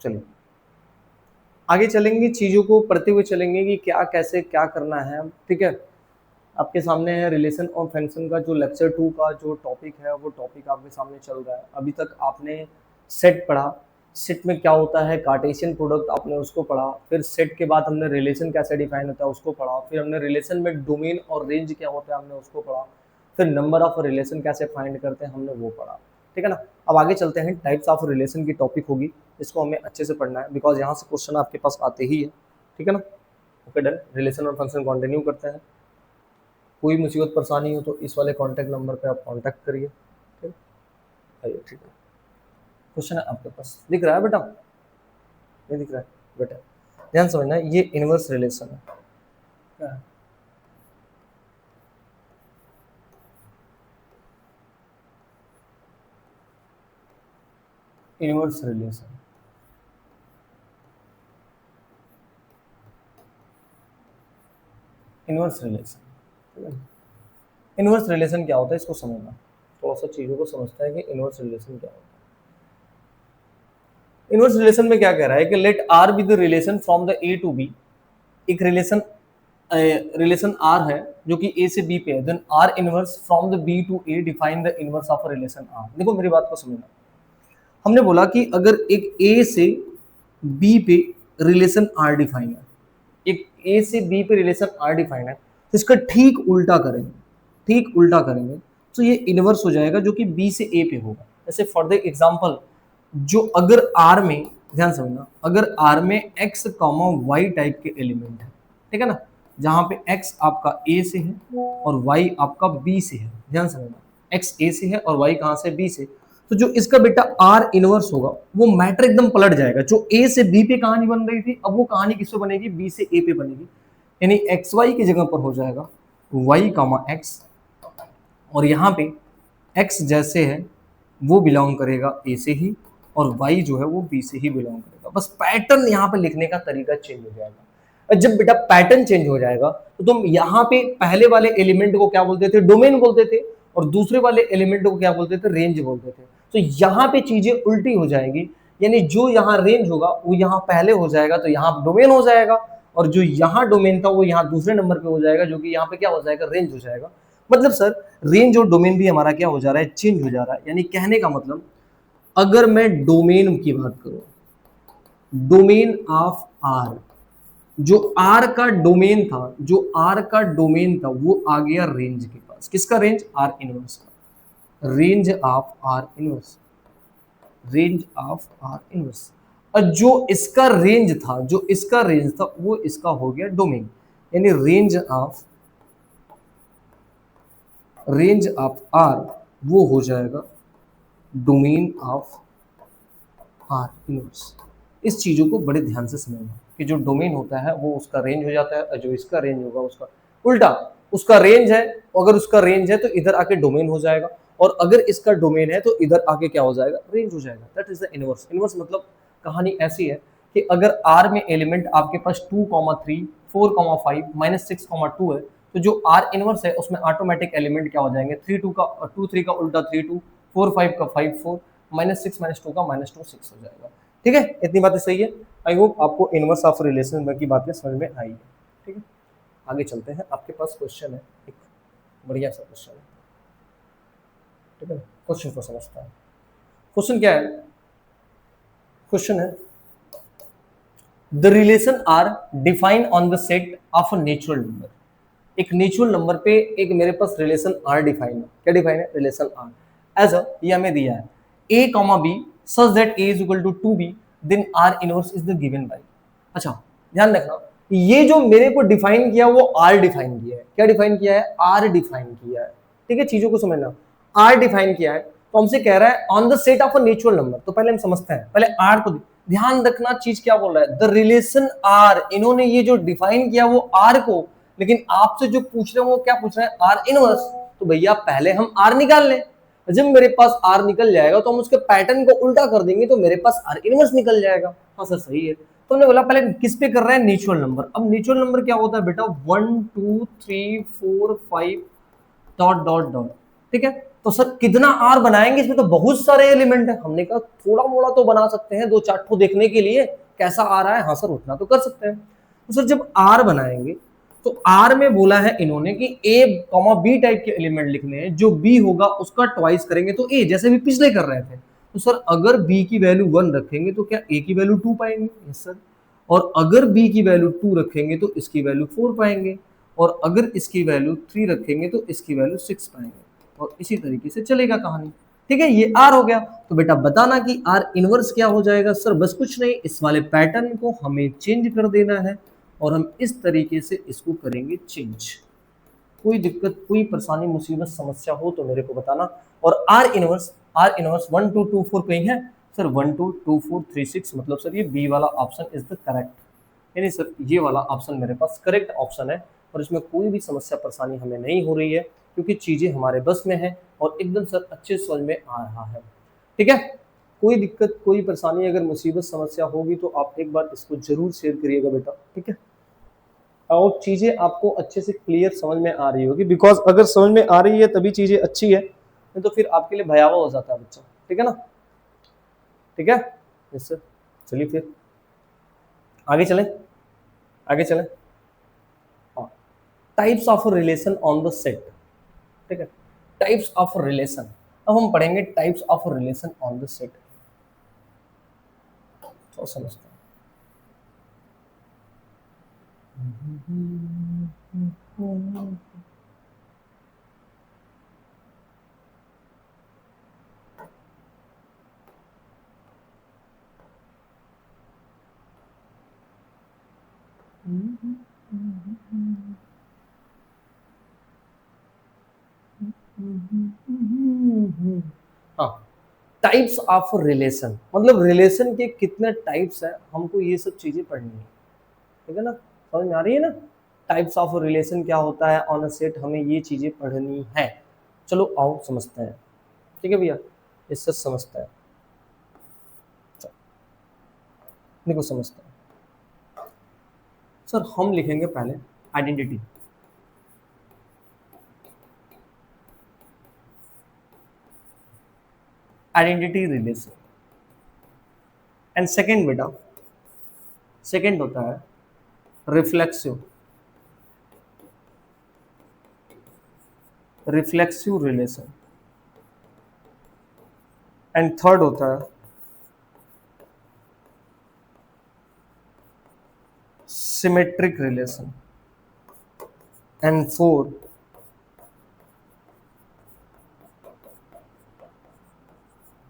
चलिए आगे चलेंगे, चीजों को पढ़ते हुए चलेंगे कि क्या कैसे क्या करना है। ठीक है, आपके सामने है रिलेशन और फंक्शन का जो लेक्चर 2 का जो टॉपिक है, वो टॉपिक आपके सामने चल रहा है। अभी तक आपने सेट पढ़ा, सेट में क्या होता है, कार्टेशियन प्रोडक्ट आपने उसको पढ़ा, फिर सेट के बाद हमने रिलेशन कैसे डिफाइन होता है उसको पढ़ा, फिर हमने रिलेशन में डोमेन और रेंज क्या होता है हमने उसको पढ़ा, फिर नंबर ऑफ रिलेशन कैसे फाइंड करते हैं हमने वो पढ़ा। ठीक है ना, अब आगे चलते हैं, टाइप्स ऑफ रिलेशन की टॉपिक होगी, इसको हमें अच्छे से पढ़ना है बिकॉज यहाँ से क्वेश्चन आपके पास आते ही है। ठीक है ना, ओके डन, रिलेशन और फंक्शन कंटिन्यू करते हैं। कोई मुसीबत परेशानी हो तो इस वाले कॉन्टैक्ट नंबर पे आप कॉन्टैक्ट करिए। ठीक है, ठीक है, क्वेश्चन है आपके पास, दिख रहा है बेटा, नहीं दिख रहा है बेटा, ध्यान समझना, ये इनवर्स रिलेशन है। क्या है? Inverse relation, inverse relation, inverse relation क्या होता है इसको समझना, थोड़ा सा चीजों को समझता है कि इनवर्स रिलेशन क्या होता है। इनवर्स रिलेशन में क्या कह रहा है कि let R be the relation from the A to B, एक रिलेशन रिलेशन आर है जो कि ए से बी पे है, then R inverse from the B to A define the inverse of a relation R. देखो मेरी बात को समझना, हमने बोला कि अगर एक ए से बी पे रिलेशन आर डिफाइन है, एक ए से बी पे रिलेशन आर डिफाइन है, तो इसका ठीक उल्टा करेंगे, ठीक उल्टा करेंगे तो ये इनवर्स हो जाएगा जो कि बी से ए पे होगा। जैसे फॉर द एग्जांपल, जो अगर आर में, ध्यान समझना, अगर आर में एक्स कॉमा वाई टाइप के एलिमेंट है, ठीक है ना, जहां पे एक्स आपका ए से है और वाई आपका बी से है, ध्यान समझना, एक्स ए से है और वाई कहां से, बी से, तो जो इसका बेटा आर इनवर्स होगा वो मैटर एकदम पलट जाएगा। जो ए से बी पे कहानी बन रही थी, अब वो कहानी किस पे बनेगी, बी से ए पे बनेगी, यानी एक्स वाई की जगह पर हो जाएगा वाई कामा एक्स, और यहाँ पे एक्स जैसे है वो बिलोंग करेगा ए से ही, और वाई जो है वो बी से ही बिलोंग करेगा। बस पैटर्न यहाँ पे लिखने का तरीका चेंज हो जाएगा। और जब बेटा पैटर्न चेंज हो जाएगा तो तुम यहाँ पे पहले वाले एलिमेंट को क्या बोलते थे, डोमेन बोलते थे, और दूसरे वाले एलिमेंट को क्या बोलते थे, रेंज बोलते थे। तो यहाँ पे चीजें उल्टी हो जाएंगी, यानी जो यहाँ रेंज होगा वो यहाँ पहले हो जाएगा तो यहाँ डोमेन हो जाएगा, और जो यहाँ डोमेन था वो यहाँ दूसरे नंबर पे हो जाएगा, जो कि यहाँ पे क्या हो जाएगा, रेंज हो जाएगा। मतलब सर रेंज और डोमेन भी हमारा क्या हो जा रहा है, चेंज हो जा रहा है। यानी कहने का मतलब, अगर मैं डोमेन की बात करूं, डोमेन ऑफ आर, जो आर का डोमेन था, जो आर का डोमेन था वो आ गया रेंज के पास, किसका रेंज, आर इनवर्स का, range of are inverse, range of are inverse. और जो इसका रेंज था, जो इसका रेंज था वो इसका हो गया डोमेन, यानी रेंज ऑफ आर वो हो जाएगा डोमेन ऑफ आर इनवर्स। इस चीजों को बड़े ध्यान से समझना कि जो डोमेन होता है वो उसका रेंज हो जाता है, और जो इसका रेंज होगा उसका उल्टा, उसका रेंज है, अगर उसका रेंज है तो इधर आके डोमेन हो जाएगा, और अगर इसका डोमेन है तो इधर आके क्या हो जाएगा, रेंज हो जाएगा। That is the inverse. Inverse मतलब कहानी ऐसी है कि अगर आर में एलिमेंट आपके पास 2,3, 4,5, -6,2 है, तो जो आर इनवर्स है उसमें ऑटोमेटिक एलिमेंट क्या हो जाएंगे, 3 का उल्टा 3 2, 4 5 का 5 4, -6 - 2 का -2 6 हो जाएगा। ठीक है, इतनी बातें सही है। आई होप आपको इनवर्स ऑफ रिलेशन की बातें समझ में आई है। ठीक है, आगे चलते हैं, आपके पास क्वेश्चन है, एक बढ़िया सा क्वेश्चन है। ठीक है, क्वेश्चन को समझता है। क्वेश्चन क्या है, क्वेश्चन है the relation R define on the set of a natural number. एक नेचुरल नंबर पे एक मेरे पास रिलेशन आर डिफाइन है। क्या डिफाइन है? रिलेशन आर एज अ, ये हमें दिया है A comma B such that A is equal to 2b, then R inverse is the given by. अच्छा, ध्यान रखना, ये जो मेरे को डिफाइन किया वो आर डिफाइन किया है। क्या डिफाइन किया है? आर डिफाइन किया है। ठीक है, चीजों को समझना, आर डिफाइन किया है तो हमसे कह रहा है on the set of a natural number. तो पहले हम समझते हैं, पहले आर को ध्यान रखना, चीज क्या बोल रहा है, द रिलेशन आर। इन्होंने ये जो डिफाइन किया वो आर को, लेकिन आपसे जो पूछ रहे हैं वो क्या पूछ रहे हैं? Are inverse. तो भैया पहले हम आर निकाल लें, जब मेरे पास आर निकल जाएगा तो हम उसके पैटर्न को उल्टा कर देंगे तो मेरे पास आर इनवर्स निकल जाएगा। हाँ सर सही है। तो हमने बोला पहले किस पे कर रहे हैं? Natural number. अब नेचुरल नंबर क्या होता है बेटा? 1 2 3 4 5 डॉट डॉट डॉट। ठीक है, तो सर कितना आर बनाएंगे? इसमें तो बहुत सारे एलिमेंट है। हमने कहा थोड़ा मोड़ा तो बना सकते हैं, दो चार ठो देखने के लिए कैसा आ रहा है। हाँ सर उतना तो कर सकते हैं। तो सर जब आर बनाएंगे तो आर में बोला है इन्होंने कि ए कॉमा बी टाइप के एलिमेंट लिखने हैं, जो बी होगा उसका ट्वाइस करेंगे तो ए, जैसे भी पिछले कर रहे थे। तो सर अगर बी की वैल्यू 1 रखेंगे तो क्या ए की वैल्यू 2 पाएंगे? Yes sir. और अगर बी की वैल्यू 2 रखेंगे तो इसकी वैल्यू 4 पाएंगे, और अगर इसकी वैल्यू 3 रखेंगे तो इसकी वैल्यू 6 पाएंगे, और इसी तरीके से चलेगा कहानी। ठीक है, ये आर हो गया। तो बेटा बताना कि आर इनवर्स क्या हो जाएगा? सर बस कुछ नहीं, इस वाले पैटर्न को हमें चेंज कर देना है और हम इस तरीके से इसको करेंगे चेंज। कोई दिक्कत, कोई परेशानी, मुसीबत, समस्या हो तो मेरे को बताना। और आर इनवर्स 1 2 2 4 कहीं है? सर 1 2 2 4 3 6, मतलब सर ये बी वाला ऑप्शन इज द करेक्ट। यानी सर ये वाला ऑप्शन मेरे पास करेक्ट ऑप्शन है, और इसमें कोई भी समस्या परेशानी हमें नहीं हो रही है, क्योंकि चीजें हमारे बस में है और एकदम सर अच्छे समझ में आ रहा है। ठीक है, कोई दिक्कत, कोई परेशानी, अगर मुसीबत समस्या होगी तो आप एक बार इसको जरूर शेयर करिएगा बेटा। ठीक है, और चीजें आपको अच्छे से क्लियर समझ में आ रही होगी, बिकॉज अगर समझ में आ रही है तभी चीजें अच्छी है, नहीं तो फिर आपके लिए भयावह हो जाता है बच्चा। ठीक है ना? ठीक है, यस सर। चलिए फिर आगे चलें, आगे चलें। हाँ, types of relation on the set. ठीक है, टाइप्स ऑफ रिलेशन। अब हम पढ़ेंगे types of relation on the set. तो समझते हैं। हाँ, टाइप्स ऑफ रिलेशन, मतलब रिलेशन के कितने टाइप्स है, हमको ये सब चीजें पढ़नी है। ठीक है ना? समझ में आ रही है ना? टाइप्स ऑफ रिलेशन क्या होता है ऑन अ सेट, हमें ये चीजें पढ़नी है। चलो आओ समझते हैं। ठीक है भैया, इससे समझते हैं। चलो, देखो समझते हैं। सर हम लिखेंगे पहले identity. Identity relation. And second बेटा, सेकेंड होता है reflexive, reflexive relation. And third होता है symmetric relation. And four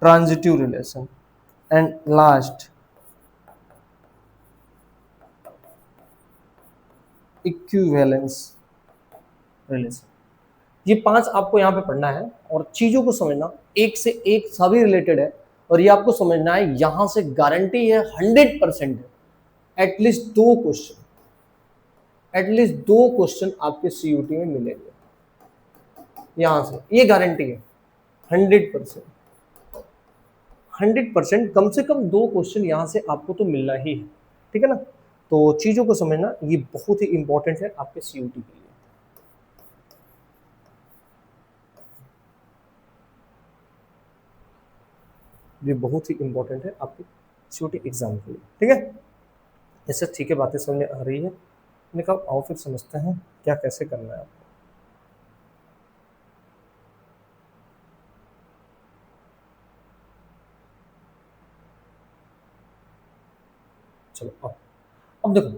transitive relation. And last equivalence relation. ये पांच आपको यहाँ पे पढ़ना है और चीजों को समझना, एक से एक सभी रिलेटेड है, और ये आपको समझना है। यहां से गारंटी है 100% है, एटलीस्ट दो क्वेश्चन, एटलीस्ट दो क्वेश्चन आपके सीयूटी में मिलेंगे यहां से, ये गारंटी है 100%। 100% कम से कम दो क्वेश्चन यहां से आपको तो मिलना ही है। ठीक है ना? तो चीजों को समझना, ये बहुत ही इंपॉर्टेंट है आपके सीयूटी के लिए। ये बहुत ही इंपॉर्टेंट है आपके सीयूटी एग्जाम के लिए। ठीक है, इससे ठीक है, बातें समझ में आ रही है। मैंने कहा आओ फिर समझते हैं क्या कैसे करना है आपको। चलो अब देखो,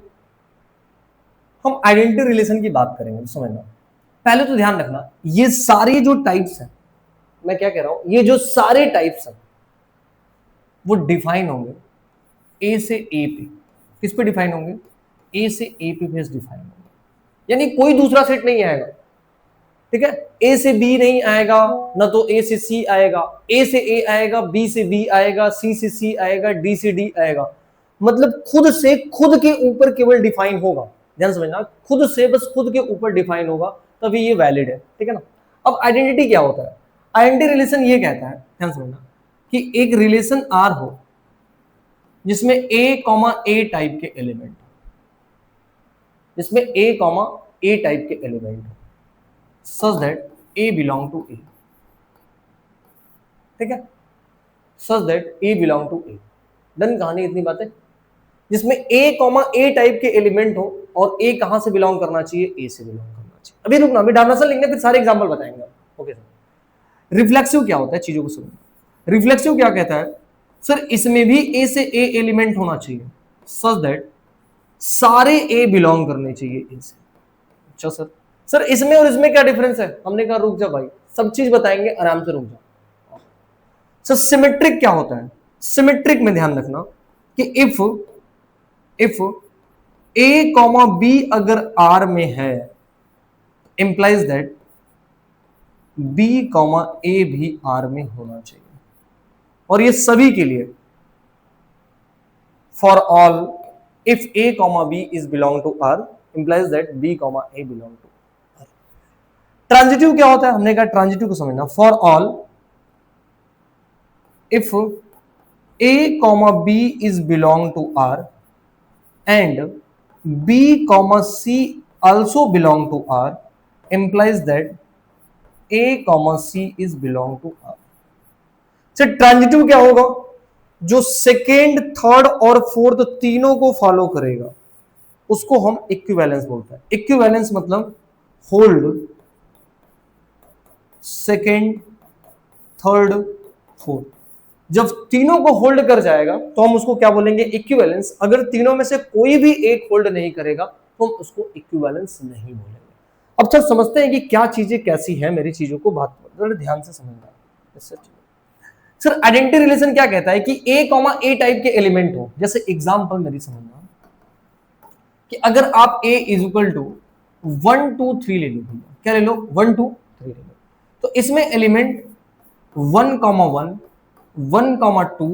हम आइडेंटिटी रिलेशन की बात करेंगे तो समझना, पहले तो ध्यान रखना ये सारे जो टाइप्स हैं, मैं क्या कह रहा हूं, ये जो सारे टाइप्स हैं वो डिफाइन होंगे ए से ए पे। किस पे डिफाइन होंगे? ए से ए पे बेस डिफाइन होंगे, यानी कोई दूसरा सेट नहीं आएगा, ठीक है। ए से बी नहीं आएगा, ना तो ए से सी आएगा, ए से ए आएगा, बी से बी आएगा, सी से सी आएगा, डी से डी आएगा, मतलब खुद से खुद के ऊपर केवल डिफाइन होगा। ध्यान समझना, खुद से बस खुद के ऊपर डिफाइन होगा तभी ये वैलिड है, ठीक है ना। अब आइडेंटिटी क्या होता है? आइडेंटिटी रिलेशन ये कहता है, ध्यान समझना, कि एक रिलेशन आर हो जिसमें ए कॉमा ए टाइप के एलिमेंट, जिसमें ए कॉमा ए टाइप के element such that A belong to A, ठीक है, such that A belong to A। Done कहानी, इतनी बातें, जिसमें A कॉमा A टाइप के एलिमेंट हो और A कहां से बिलोंग करना चाहिए? A से बिलोंग करना चाहिए। अभी रुकना, अभी डायमेंशन लिखने फिर सारे एग्जांपल बताएंगे। ओके सर, रिफ्लेक्सिव क्या होता है, चीजों को सुनो। रिफ्लेक्सिव क्या कहता है सर? इसमें भी A से A एलिमेंट होना चाहिए such that सारे A बिलोंग करने चाहिए A से। अच्छा सर, सर इसमें और इसमें क्या डिफरेंस है? हमने कहा रुक जा भाई, सब चीज बताएंगे, आराम से रुक जा। सर सिमेट्रिक क्या होता है? सिमेट्रिक में ध्यान रखना कि इफ ए कॉमा बी अगर आर में है, इंप्लाइज दैट बी कॉमा ए भी आर में होना चाहिए। और ये सभी के लिए, for all if A comma B is belong to R, implies that B comma A belong to. Transitive क्या होता है? हमने कहा ट्रांजिटिव को समझना, for all if A comma B is belong to R and B comma C also belong to R, implies that A comma C is belong to R। तो ट्रांजिटिव क्या होगा? जो सेकेंड, थर्ड और फोर्थ तीनों को फॉलो करेगा उसको हम इक्विवेलेंस बोलते हैं। इक्विवेलेंस मतलब होल्ड सेकेंड, थर्ड, फोर्थ। जब तीनों को होल्ड कर जाएगा तो हम उसको क्या बोलेंगे? इक्विवेलेंस। अगर तीनों में से कोई भी एक होल्ड नहीं करेगा तो हम उसको इक्विवेलेंस नहीं बोलेंगे। अब सर समझते हैं कि क्या चीजें कैसी हैं, मेरी चीजों को बात थोड़ा ध्यान से समझना। सर आइडेंटिटी रिलेशन क्या कहता है कि ए कॉमा ए टाइप के एलिमेंट हो। जैसे एग्जांपल मेरी समझना कि अगर आप ए इज इक्वल टू 1 2 3 ले लो, क्या ले लो? 1 2 3 ले लो, तो इसमें एलिमेंट 1 कॉमा 1 1 कॉमा 2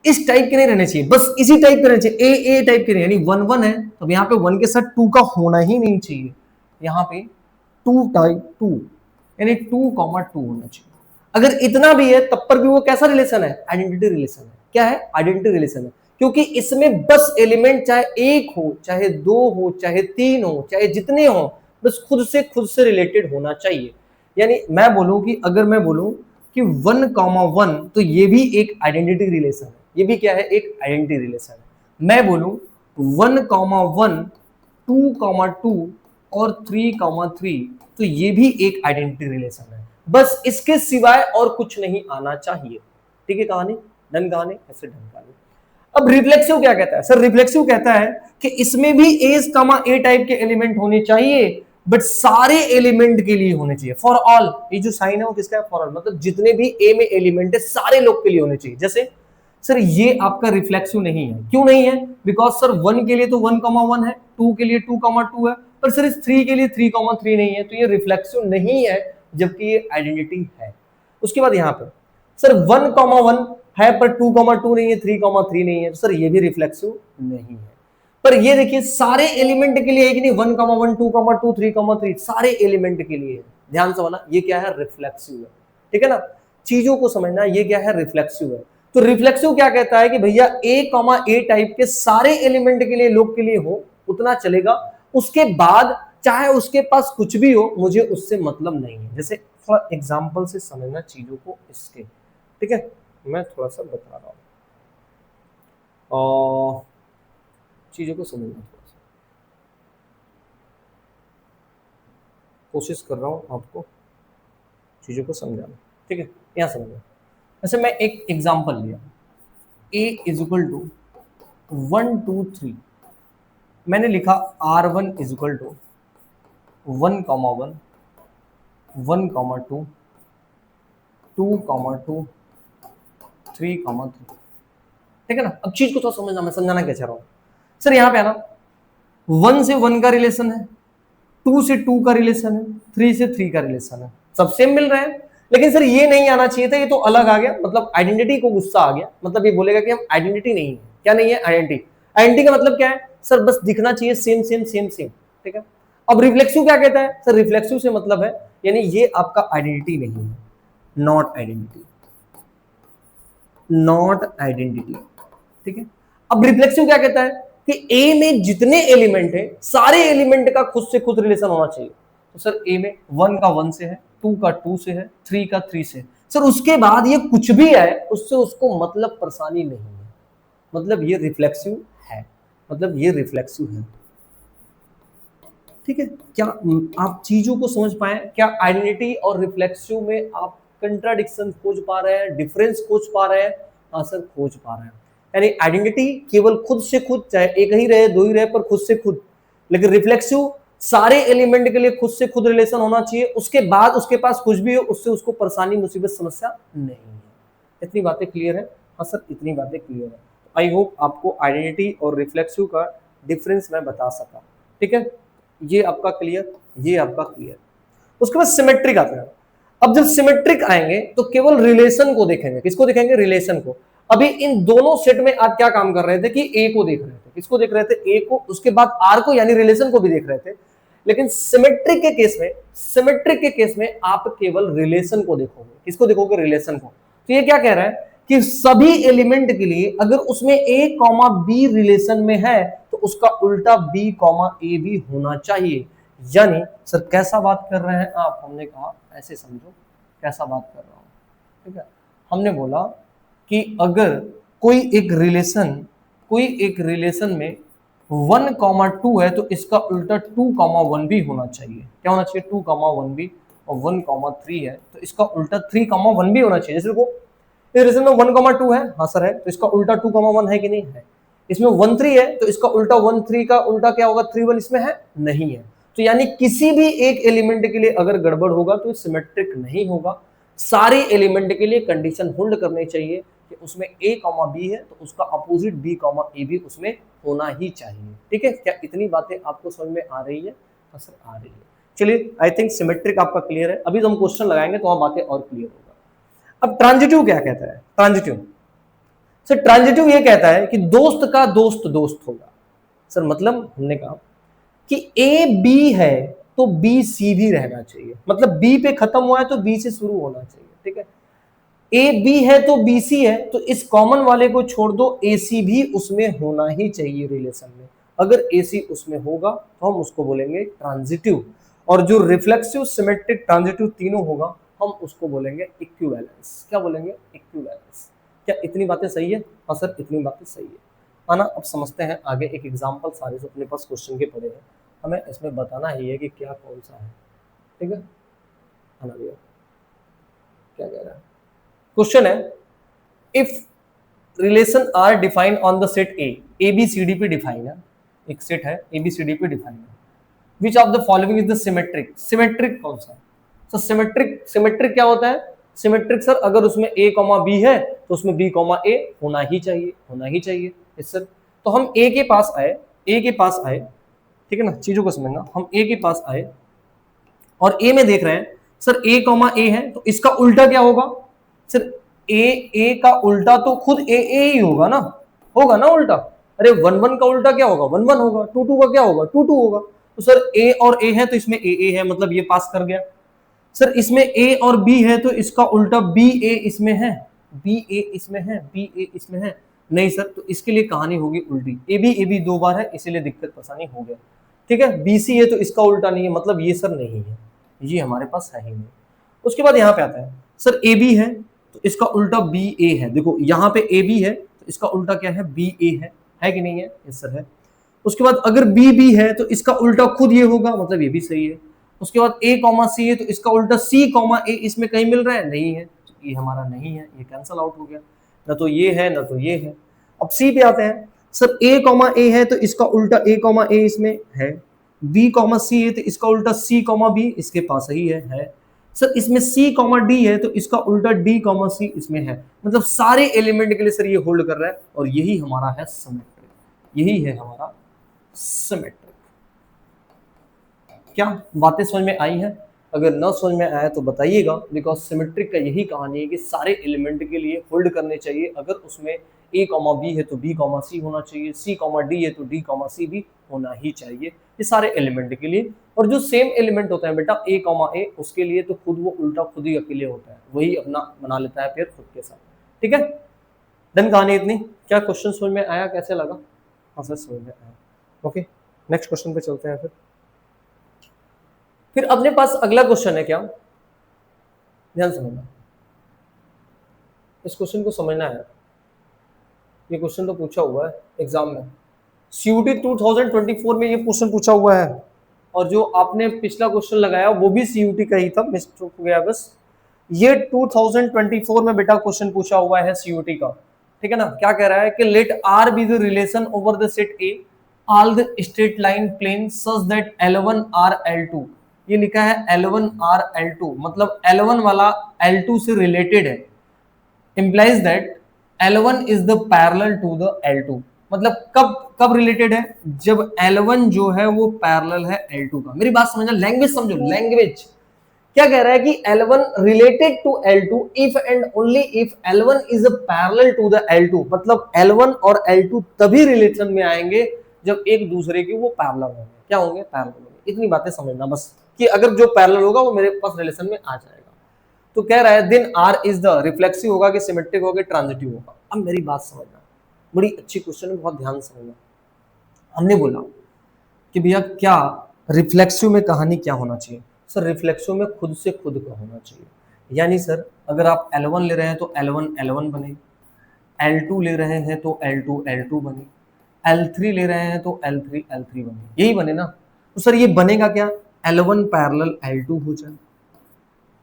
इस टाइप के नहीं रहने चाहिए, बस इसी टाइप के रहने चाहिए, ए टाइप के नहीं। यानी 1 1 है तो यहाँ पे 1 के साथ 2 का होना ही नहीं चाहिए, यहाँ पे 2 टाइप 2 यानी 2 कॉमा 2 होना चाहिए। अगर इतना भी है तब पर भी वो कैसा रिलेशन है? आइडेंटिटी रिलेशन है। क्या है? आइडेंटिटी रिलेशन है, क्योंकि इसमें बस एलिमेंट चाहे एक हो, चाहे दो हो, चाहे तीन हो, चाहे जितने हो, बस खुद से रिलेटेड होना चाहिए। यानी मैं बोलूं कि अगर मैं बोलूं कि 1 कॉमा 1 तो ये भी एक आइडेंटिटी रिलेशन है। ये भी क्या है? एक आइडेंटिटी रिलेशन है। मैं बोलूं 1 कॉमा 1 2 कॉमा 2 और 3 कॉमा 3 तो ये भी एक आइडेंटिटी रिलेशन है। बस इसके सिवाय और कुछ नहीं आना चाहिए। ठीक है कहानी? डन कहानी? ऐसे डन कहानी। अब रिफ्लेक्सिव क्या कहता है? सर रिफ्लेक्सिव कहता है कि इसमें भी ए कॉमा ए टाइप के एलिमेंट होने चाहिए, बट सारे एलिमेंट के लिए होने चाहिए। फॉर ऑल, ये जो साइन है वो किसका है? फॉर ऑल, मतलब जितने भी ए में एलिमेंट है सारे लोग के लिए होने चाहिए। जैसे सर ये आपका रिफ्लेक्सिव नहीं है। क्यों नहीं है? बिकॉज सर 1 के लिए तो 1 कॉमा 1 है, 2 के लिए 2 कॉमा 2 है, पर सर इस 3 के लिए 3 कॉमा 3 नहीं है, तो ये रिफ्लेक्सिव नहीं है, जबकि ये आइडेंटिटी है। उसके बाद यहाँ पे सर 1 कॉमा 1 है पर 2 कॉमा 2 नहीं है, 3 कॉमा 3 नहीं है, तो सर ये भी रिफ्लेक्सिव नहीं है। पर ये देखिए सारे एलिमेंट के लिए है कि नहीं? 1 कॉमा 1 2 कॉमा 2 3 कॉमा 3 सारे एलिमेंट के लिए है। ध्यान से बोला, ये क्या है? रिफ्लेक्सिव है। ठीक है ना? चीजों को समझना, ये क्या है? रिफ्लेक्सिव है। तो रिफ्लेक्सिव क्या कहता है कि भैया ए कॉमा ए टाइप के सारे एलिमेंट के लिए, लोग के लिए हो उतना चलेगा, उसके बाद चाहे उसके पास कुछ भी हो, मुझे उससे मतलब नहीं है। जैसे थोड़ा एग्जांपल से समझना चीजों को इसके, ठीक है? मैं थोड़ा सा बता रहा हूं और चीजों को समझना, थोड़ा सा कोशिश कर रहा हूं आपको चीजों को समझाना। ठीक है? यहां समझना। जैसे मैं एक एग्जांपल लिया, a इज इक्वल टू 1 2 3, मैंने लिखा R1 इज इक्वल टू 1,1, 1,2, 2,2, 3,3। ठीक है ना। अब चीज को थोड़ा समझना, मैं समझाना क्या चाह रहा हूं सर। यहां पे आना 1 से 1 का रिलेशन है, 2 से 2 का रिलेशन है, 3 से 3 का रिलेशन है, सब सेम मिल रहे हैं। लेकिन सर ये नहीं आना चाहिए था, ये तो अलग आ गया, मतलब आइडेंटिटी को गुस्सा आ गया। मतलब ये बोलेगा कि हम आइडेंटिटी नहीं है। क्या नहीं है? आइडेंटिटी। आइडेंटिटी का मतलब क्या है सर? बस दिखना चाहिए सेम सेम सेम सेम। ठीक है। अब रिफ्लेक्सिव क्या कहता है सर? रिफ्लेक्सिव से मतलब है यानी ये आपका आइडेंटिटी नहीं है, नॉट आइडेंटिटी, नॉट आइडेंटिटी। ठीक है। अब रिफ्लेक्सिव क्या कहता है कि ए में जितने एलिमेंट है सारे एलिमेंट का खुद से खुद रिलेशन होना चाहिए। तो सर ए में 1 का 1 से है, 2 का 2 से है, 3 का 3 से है। सर उसके बाद ये कुछ भी है उससे उसको मतलब परेशानी नहीं है, मतलब ये रिफ्लेक्सिव है, मतलब ये रिफ्लेक्सिव है। ठीक है। क्या आप चीजों को समझ पाए? क्या आइडेंटिटी और रिफ्लेक्सिव में आप कंट्राडिक्शन खोज पा रहे हैं, डिफरेंस खोज पा रहे हैं? हाँ सर खोज पा रहे हैं। यानी आइडेंटिटी केवल खुद से खुद, चाहे एक ही रहे दो ही रहे पर खुद से खुद, लेकिन रिफ्लेक्सिव सारे एलिमेंट के लिए खुद से खुद रिलेशन होना चाहिए, उसके बाद उसके पास कुछ भी हो उससे उसको परेशानी मुसीबत समस्या नहीं है। इतनी बातें क्लियर है? हाँ सर इतनी बातें क्लियर है। आई होप आपको आइडेंटिटी और रिफ्लेक्सिव का डिफरेंस मैं बता सका। ठीक है। ये आपका क्लियर, ये आपका क्लियर। उसके बाद सिमेट्रिक आता है। अब जब सिमेट्रिक आएंगे तो केवल रिलेशन को देखेंगे। किसको देखेंगे? रिलेशन को। अभी इन दोनों सेट में आप क्या काम कर रहे थे कि ए को देख रहे थे। किसको देख रहे थे? ए को। उसके बाद आर को यानी रिलेशन को भी देख रहे थे। लेकिन सिमेट्रिक के केस में, सिमेट्रिक के केस में आप केवल रिलेशन को देखोगे। किसको देखोगे? रिलेशन को। तो ये क्या कह रहा है कि सभी एलिमेंट के लिए अगर उसमें ए कॉमा बी रिलेशन में है तो उसका उल्टा बी कॉमा ए भी होना चाहिए। यानी सर कैसा बात कर रहे हैं आप? हमने कहा ऐसे समझो कैसा बात कर रहा हूं। ठीक है। हमने बोला कि अगर कोई एक रिलेशन में 1,2 है तो इसका उल्टा 2,1 भी होना चाहिए। क्या होना चाहिए? 2,1 भी। और 1,3 है तो इसका उल्टा 3,1 भी होना चाहिए। जैसे देखो इस रिलेशन में 1,2 है, हाँ सर है, तो इसका उल्टा 2,1 है कि नहीं है। इसमें 1,3 है तो इसका उल्टा 1,3 का उल्टा क्या होगा? 3,1 इसमें है नहीं है। तो यानी किसी भी एक एलिमेंट के लिए अगर गड़बड़ होगा तो सिमेट्रिक नहीं होगा। सारे एलिमेंट के लिए कंडीशन होल्ड करनी चाहिए कि उसमें a कॉमा बी है तो उसका अपोजिट b कॉमा ए भी उसमें होना ही चाहिए। ठीक है। क्या इतनी बातें आपको समझ में आ रही है? हाँ सर आ रही है। चलिए आई थिंक सिमेट्रिक आपका क्लियर है। अभी तो हम क्वेश्चन लगाएंगे तो वहां बातें और क्लियर होगा। अब ट्रांजिटिव क्या कहता है? ट्रांजिटिव सर, ट्रांजिटिव ये कहता है कि दोस्त का दोस्त दोस्त होगा। सर मतलब हमने कहा कि ए बी है तो बी सी भी रहना चाहिए, मतलब बी पे खत्म हुआ है तो बी से शुरू होना चाहिए। ठीक है। ए बी है तो बी सी है तो इस कॉमन वाले को छोड़ दो, ए सी भी उसमें होना ही चाहिए रिलेशन में। अगर ए सी उसमें होगा तो हम उसको बोलेंगे ट्रांजिटिव, और जो रिफ्लेक्सिव सिमेट्रिक ट्रांजिटिव तीनों होगा हम उसको बोलेंगे इक्विवेलेंस। क्या बोलेंगे? इक्विवेलेंस। क्या इतनी बातें सही है? हाँ सर इतनी बातें सही है। आना अब समझते हैं आगे। एक एग्जाम्पल सारे जो अपने पास क्वेश्चन के पड़े हैं, हमें इसमें बताना ही है कि क्या कौन सा है। ठीक है। आना भैया क्या कह रहा है? क्वेश्चन है if relation R defined on the set A B C D पे डिफाइन है, एक सेट है ए बी सी डी पे डिफाइन है, which of the following is the symmetric. Symmetric कौन सा? तो सिमेट्रिक क्या होता है? सिमेट्रिक सर अगर उसमें a कॉमा बी है तो उसमें b कॉमा ए होना ही चाहिए, होना ही चाहिए। Yes sir. तो हम a के पास आए, a के पास आए, ठीक है ना, चीजों को समझना। हम a के पास आए और a में देख रहे हैं सर a कॉमा ए है तो इसका उल्टा क्या होगा? सर a का उल्टा तो खुद a ही होगा ना, होगा ना उल्टा। अरे 1,1 का उल्टा क्या होगा? 1,1 होगा। 2,2 का क्या होगा? 2,2 होगा। तो सर a और a है तो इसमें a है, मतलब ये पास कर गया। सर इसमें a और b है तो इसका उल्टा b a इसमें है, b a इसमें है, b a इसमें है। नहीं सर, तो इसके लिए कहानी होगी उल्टी। a b 2 बार है इसीलिए दिक्कत परेशानी हो गया। ठीक है। b c है तो इसका उल्टा नहीं है, मतलब ये सर नहीं है, ये हमारे पास है ही नहीं। उसके बाद यहाँ पे आता है सर a b है तो इसका उल्टा b a है। देखो यहाँ पे a b है तो इसका उल्टा क्या है? b a है कि नहीं है? यस सर है। उसके बाद अगर b b है तो इसका उल्टा खुद ये होगा, मतलब ये भी सही है। उसके बाद a कॉमा सी है तो इसका उल्टा c कॉमा ए इसमें कहीं मिल रहा है? नहीं है, तो ये हमारा नहीं है, ये कैंसल आउट हो गया। ना तो ये है ना तो ये है। अब c पे आते हैं। सर a कॉमा a है तो इसका उल्टा a कॉमा a इसमें है, b कॉमा c है तो इसका उल्टा c कॉमा b इसके पास ही है। सर इसमें c कॉमा d है तो इसका उल्टा d कॉमा c इसमें है। मतलब सारे एलिमेंट के लिए सर ये होल्ड कर रहा है और यही हमारा है सिमेट्रिक, यही है हमारा सिमेट्रिक। क्या बातें समझ में आई हैं? अगर ना समझ में आया तो बताइएगा, बिकॉज सिमेट्रिक का यही कहानी है कि सारे एलिमेंट के लिए होल्ड करने चाहिए। अगर उसमें a कॉमा बी है तो b कॉमा सी होना चाहिए, c कॉमा डी है तो d कॉमा सी भी होना ही चाहिए, ये सारे एलिमेंट के लिए। और जो सेम एलिमेंट होता है बेटा a कॉमा a, उसके लिए तो खुद वो उल्टा खुद ही अकेले होता है, वही अपना बना लेता है फिर खुद के साथ। ठीक है, डन कहानी इतनी। क्या क्वेश्चन समझ में आया, कैसे लगा? हाँ सर समझ में आया। ओके, नेक्स्ट क्वेश्चन पे चलते हैं। फिर अपने पास अगला क्वेश्चन है, क्या ध्यान समझना, इस क्वेश्चन को समझना है। ये क्वेश्चन तो पूछा हुआ है एग्जाम में, CUT 2024 में ये क्वेश्चन पूछा हुआ है, और जो आपने पिछला क्वेश्चन लगाया वो भी CUT का ही था, मिस हो गया बस। ये 2024 में बेटा क्वेश्चन पूछा हुआ है CUT का। ठीक है ना, क्या कह रहा है कि let R be the relation over the set A all the straight line plane such that L1 R L2, ये लिखा है L1 R L2, मतलब L1 वाला L2 से रिलेटेड है, implies that L1 is the parallel to the L2। मतलब कब रिलेटेड है? जब L1 जो है वो पैरेलल है L2 का। मेरी बात समझना, लैंग्वेज समझो, लैंग्वेज क्या कह रहा है कि L1 related to L2 if and only if L1 is a parallel to the L2। मतलब L1 और L2 तभी रिलेशन में आएंगे जब एक दूसरे के वो पैरेलल होंगे। क्या होंगे? पैरेलल होंगे। इतनी बातें समझना बस, कि अगर जो पैरेलल होगा वो मेरे पास रिलेशन में आ जाएगा। तो कह रहा है then R is the, reflexive होगा कि सिमेट्रिक होगा कि ट्रांजिटिव होगा। अब मेरी बात समझना, बड़ी अच्छी क्वेश्चन है, बहुत ध्यान से समझना। हमने बोला कि भैया क्या रिफ्लेक्सिव में कहानी क्या होना चाहिए? सर रिफ्लेक्सिव में खुद से खुद का होना चाहिए। यानी सर अगर आप L1 ले रहे हैं तो L1 L1 बने, L2 ले रहे हैं तो L2 L2 बने, L3 ले रहे हैं तो L3 L3 बने, यही बने ना। तो सर ये बनेगा क्या? L1 पैरेलल L2 हो जाए,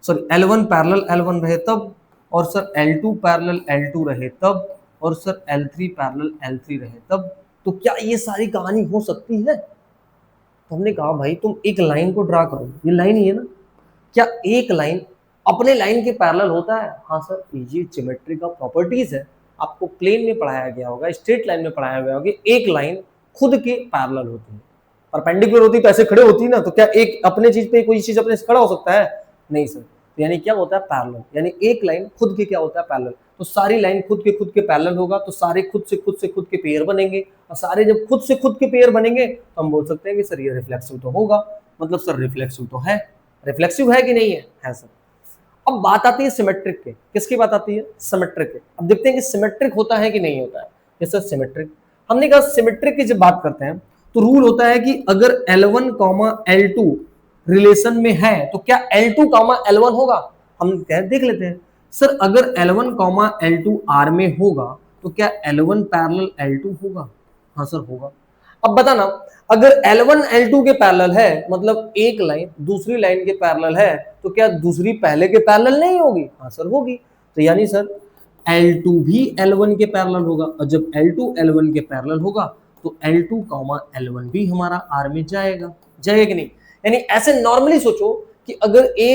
सॉरी L1 पैरेलल L1 रहे तब, और सर L2 पैरेलल L2 रहे तब, और सर L3 पैरेलल L3 रहे तब। तो क्या ये सारी कहानी हो सकती है? तो हमने कहा भाई तुम एक लाइन को ड्रा करो, ये लाइन ही है ना, क्या एक लाइन अपने लाइन के पैरेलल होता है? हाँ सर, ये ज्योमेट्री का प्रॉपर्टीज है, आपको प्लेन में पढ़ाया गया होगा, स्ट्रेट लाइन में पढ़ाया गया होगा, एक लाइन खुद के पैरेलल होती है। परपेंडिकुलर होती तो ऐसे खड़े होती ना, तो क्या एक अपने चीज पे कोई चीज अपने से खड़ा हो सकता है? नहीं सर। तो यानी क्या होता है? पैरेलल, यानी एक लाइन खुद के क्या होता है? पैरेलल। तो सारी लाइन खुद के पैरेलल होगा तो सारे खुद से खुद के पेयर बनेंगे, और सारे जब खुद से खुद के पेयर बनेंगे तो हम बोल सकते हैं कि सर ये रिफ्लेक्सिव तो होगा। मतलब सर रिफ्लेक्सिव तो है, रिफ्लेक्सिव है कि नहीं है? है सर। अब बात आती है सिमेट्रिक के, किसकी बात आती है? सिमेट्रिक के। अब देखते हैं कि सिमेट्रिक होता है कि नहीं होता है। जैसे सिमेट्रिक, हमने कहा सिमेट्रिक की जब बात करते हैं तो रूल होता है कि अगर L1, L2 रिलेशन में है तो क्या L2, L1 होगा? हम देख लेते हैं। सर अगर L1, L2 R में होगा तो क्या L1 पैरेलल L2 होगा? हाँ सर होगा। अब बताना, अगर L1 L2 के पैरेलल है, मतलब एक लाइन दूसरी लाइन के पैरेलल है, तो क्या दूसरी पहले के पैरेलल नहीं होगी? हाँ सर होगी। तो यानी सर L2 भी L1 के पैरेलल होगा, और जब L2 L1 के पैरेलल होगा तो L2, L1 भी हमारा R में जाएगा, जाएगा कि नहीं? यानी ऐसे नॉर्मली सोचो कि अगर A,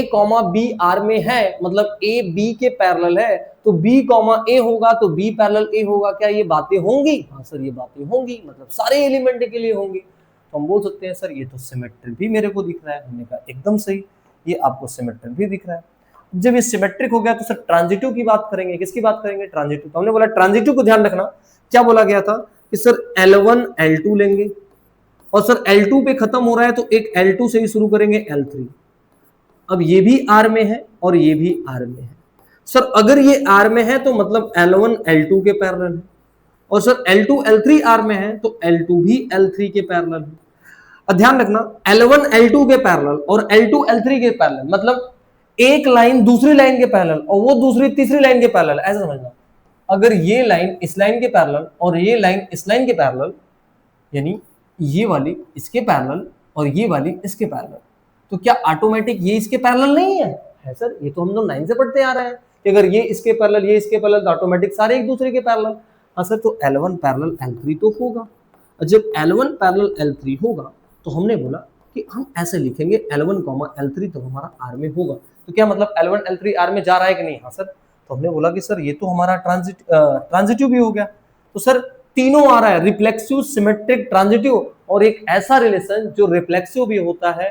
B R में है, मतलब A B के पैरेलल है, तो B, A होगा तो B पैरेलल A होगा। क्या ये बातें होंगी? हाँ सर ये बातें होंगी, मतलब सारे एलिमेंट के लिए होंगी। तो हम बोल सकते हैं सर ये तो सिमेट्रिक भी मेरे को दिख रहा है। हमने कहा एकदम सही, ये आपको सिमेट्रिक भी दिख रहा है। जब ये सिमेट्रिक हो गया तो सर ट्रांजिटिव की बात करेंगे। किसकी बात करेंगे? ट्रांजिटिव। तो हमने बोला ट्रांजिटिव को ध्यान रखना, क्या बोला गया था कि सर L1 L2 लेंगे, और सर L2 पे खत्म हो रहा है तो एक L2 से ही शुरू करेंगे L3। अब ये भी R में है और ये भी R में है। सर अगर ये R में है तो मतलब L1 L2 के पैरेलल है, और सर L2 L3 R में है तो L2 भी L3 के पैरेलल है। अब ध्यान रखना, L1 L2 के पैरेलल और L2 L3 के पैरेलल, मतलब एक लाइन दूसरी लाइन के पैरेलल और वो दूसरी तीसरी लाइन के पैरेलल, ऐसा समझना। अगर ये लाइन इस लाइन के पैरेलल और ये लाइन इस लाइन के पैरेलल, यानी ये वाली इसके पैरेलल और ये वाली इसके पैरेलल, तो क्या ऑटोमेटिक ये इसके पैरेलल नहीं है? है सर, ये तो हम लोग लाइन से पढ़ते आ रहे हैं कि अगर ये इसके पैरेलल ये इसके पैरेलल तो ऑटोमेटिक सारे एक दूसरे के पैरेलल। हाँ सर, तो L1 पैरेलल L3 तो होगा। और जब L1 पैरेलल L3 होगा तो हमने बोला कि हम ऐसे लिखेंगे L1 L3 तो हमारा R में होगा। तो क्या मतलब L1 L3 R में जा रहा है कि नहीं? हाँ सर। तो हमने बोला कि सर ये तो हमारा ट्रांजिटिव भी हो गया। तो सर तीनों आ रहा है, रिफ्लेक्सिव, सिमेट्रिक, ट्रांजिटिव, और एक ऐसा रिलेशन जो रिफ्लेक्सिव भी होता है,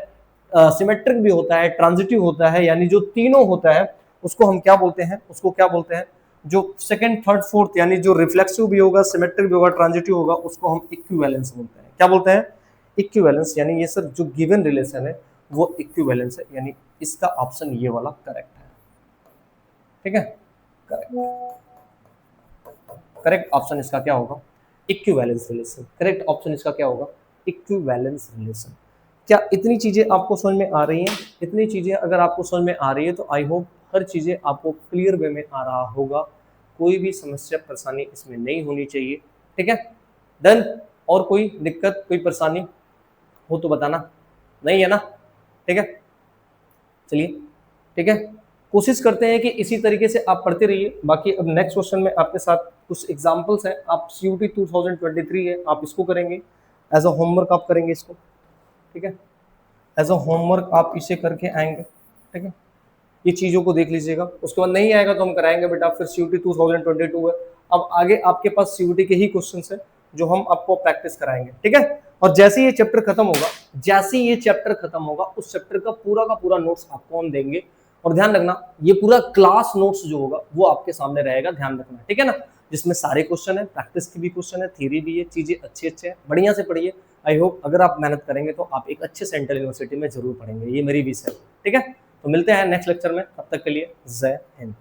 सिमेट्रिक भी होता है, ट्रांजिटिव होता है, यानी जो तीनों होता है उसको हम क्या बोलते हैं? उसको क्या बोलते हैं? जो सेकंड, थर्ड, फोर्थ, यानी जो रिफ्लेक्सिव भी होगा, सिमेट्रिक भी होगा, ट्रांजिटिव होगा, उसको हम इक्विवेलेंस बोलते हैं। क्या बोलते हैं? इक्विवेलेंस। यानी ये सर जो गिवन रिलेशन है वो इक्विवेलेंस है, यानी इसका ऑप्शन ये वाला करेक्ट है। ठीक है, करेक्ट। करेक्ट ऑप्शन इसका क्या होगा? Equivalence relation. करेक्ट ऑप्शन इसका क्या होगा? Equivalence relation. क्या इतनी चीजें आपको समझ में आ रही हैं? इतनी चीजें अगर आपको समझ में आ रही है तो आई होप हर चीजें आपको क्लियर वे में आ रहा होगा, कोई भी समस्या परेशानी इसमें नहीं होनी चाहिए। ठीक है, डन। और कोई दिक्कत, कोई परेशानी हो तो बताना, नहीं है ना? ठीक है, चलिए, ठीक है, कोशिश करते हैं कि इसी तरीके से आप पढ़ते रहिए। बाकी अब नेक्स्ट क्वेश्चन में आपके साथ कुछ एग्जांपल्स हैं। आप CUT 2023 है, आप इसको करेंगे एज अ होमवर्क, आप करेंगे इसको। ठीक है, एज अ होमवर्क आप इसे करके आएंगे। ठीक है, ये चीज़ों को देख लीजिएगा। उसके बाद नहीं आएगा तो हम कराएंगे बेटा, फिर CUT 2022 है। अब आगे आपके पास CUT के ही क्वेश्चन है जो हम आपको प्रैक्टिस कराएंगे। ठीक है, और जैसे ये चैप्टर खत्म होगा, जैसे ये चैप्टर खत्म होगा, उस चैप्टर का पूरा नोट्स आपको हम देंगे। और ध्यान रखना, ये पूरा क्लास नोट्स जो होगा वो आपके सामने रहेगा, ध्यान रखना। ठीक है ना, जिसमें सारे क्वेश्चन है, प्रैक्टिस की भी क्वेश्चन है, थ्योरी भी है, चीजें अच्छे हैं, बढ़िया से पढ़िए। आई होप अगर आप मेहनत करेंगे तो आप एक अच्छे सेंट्रल यूनिवर्सिटी में जरूर पढ़ेंगे, ये मेरी विश है। ठीक है, तो मिलते हैं नेक्स्ट लेक्चर में, तब तक के लिए जय हिंद।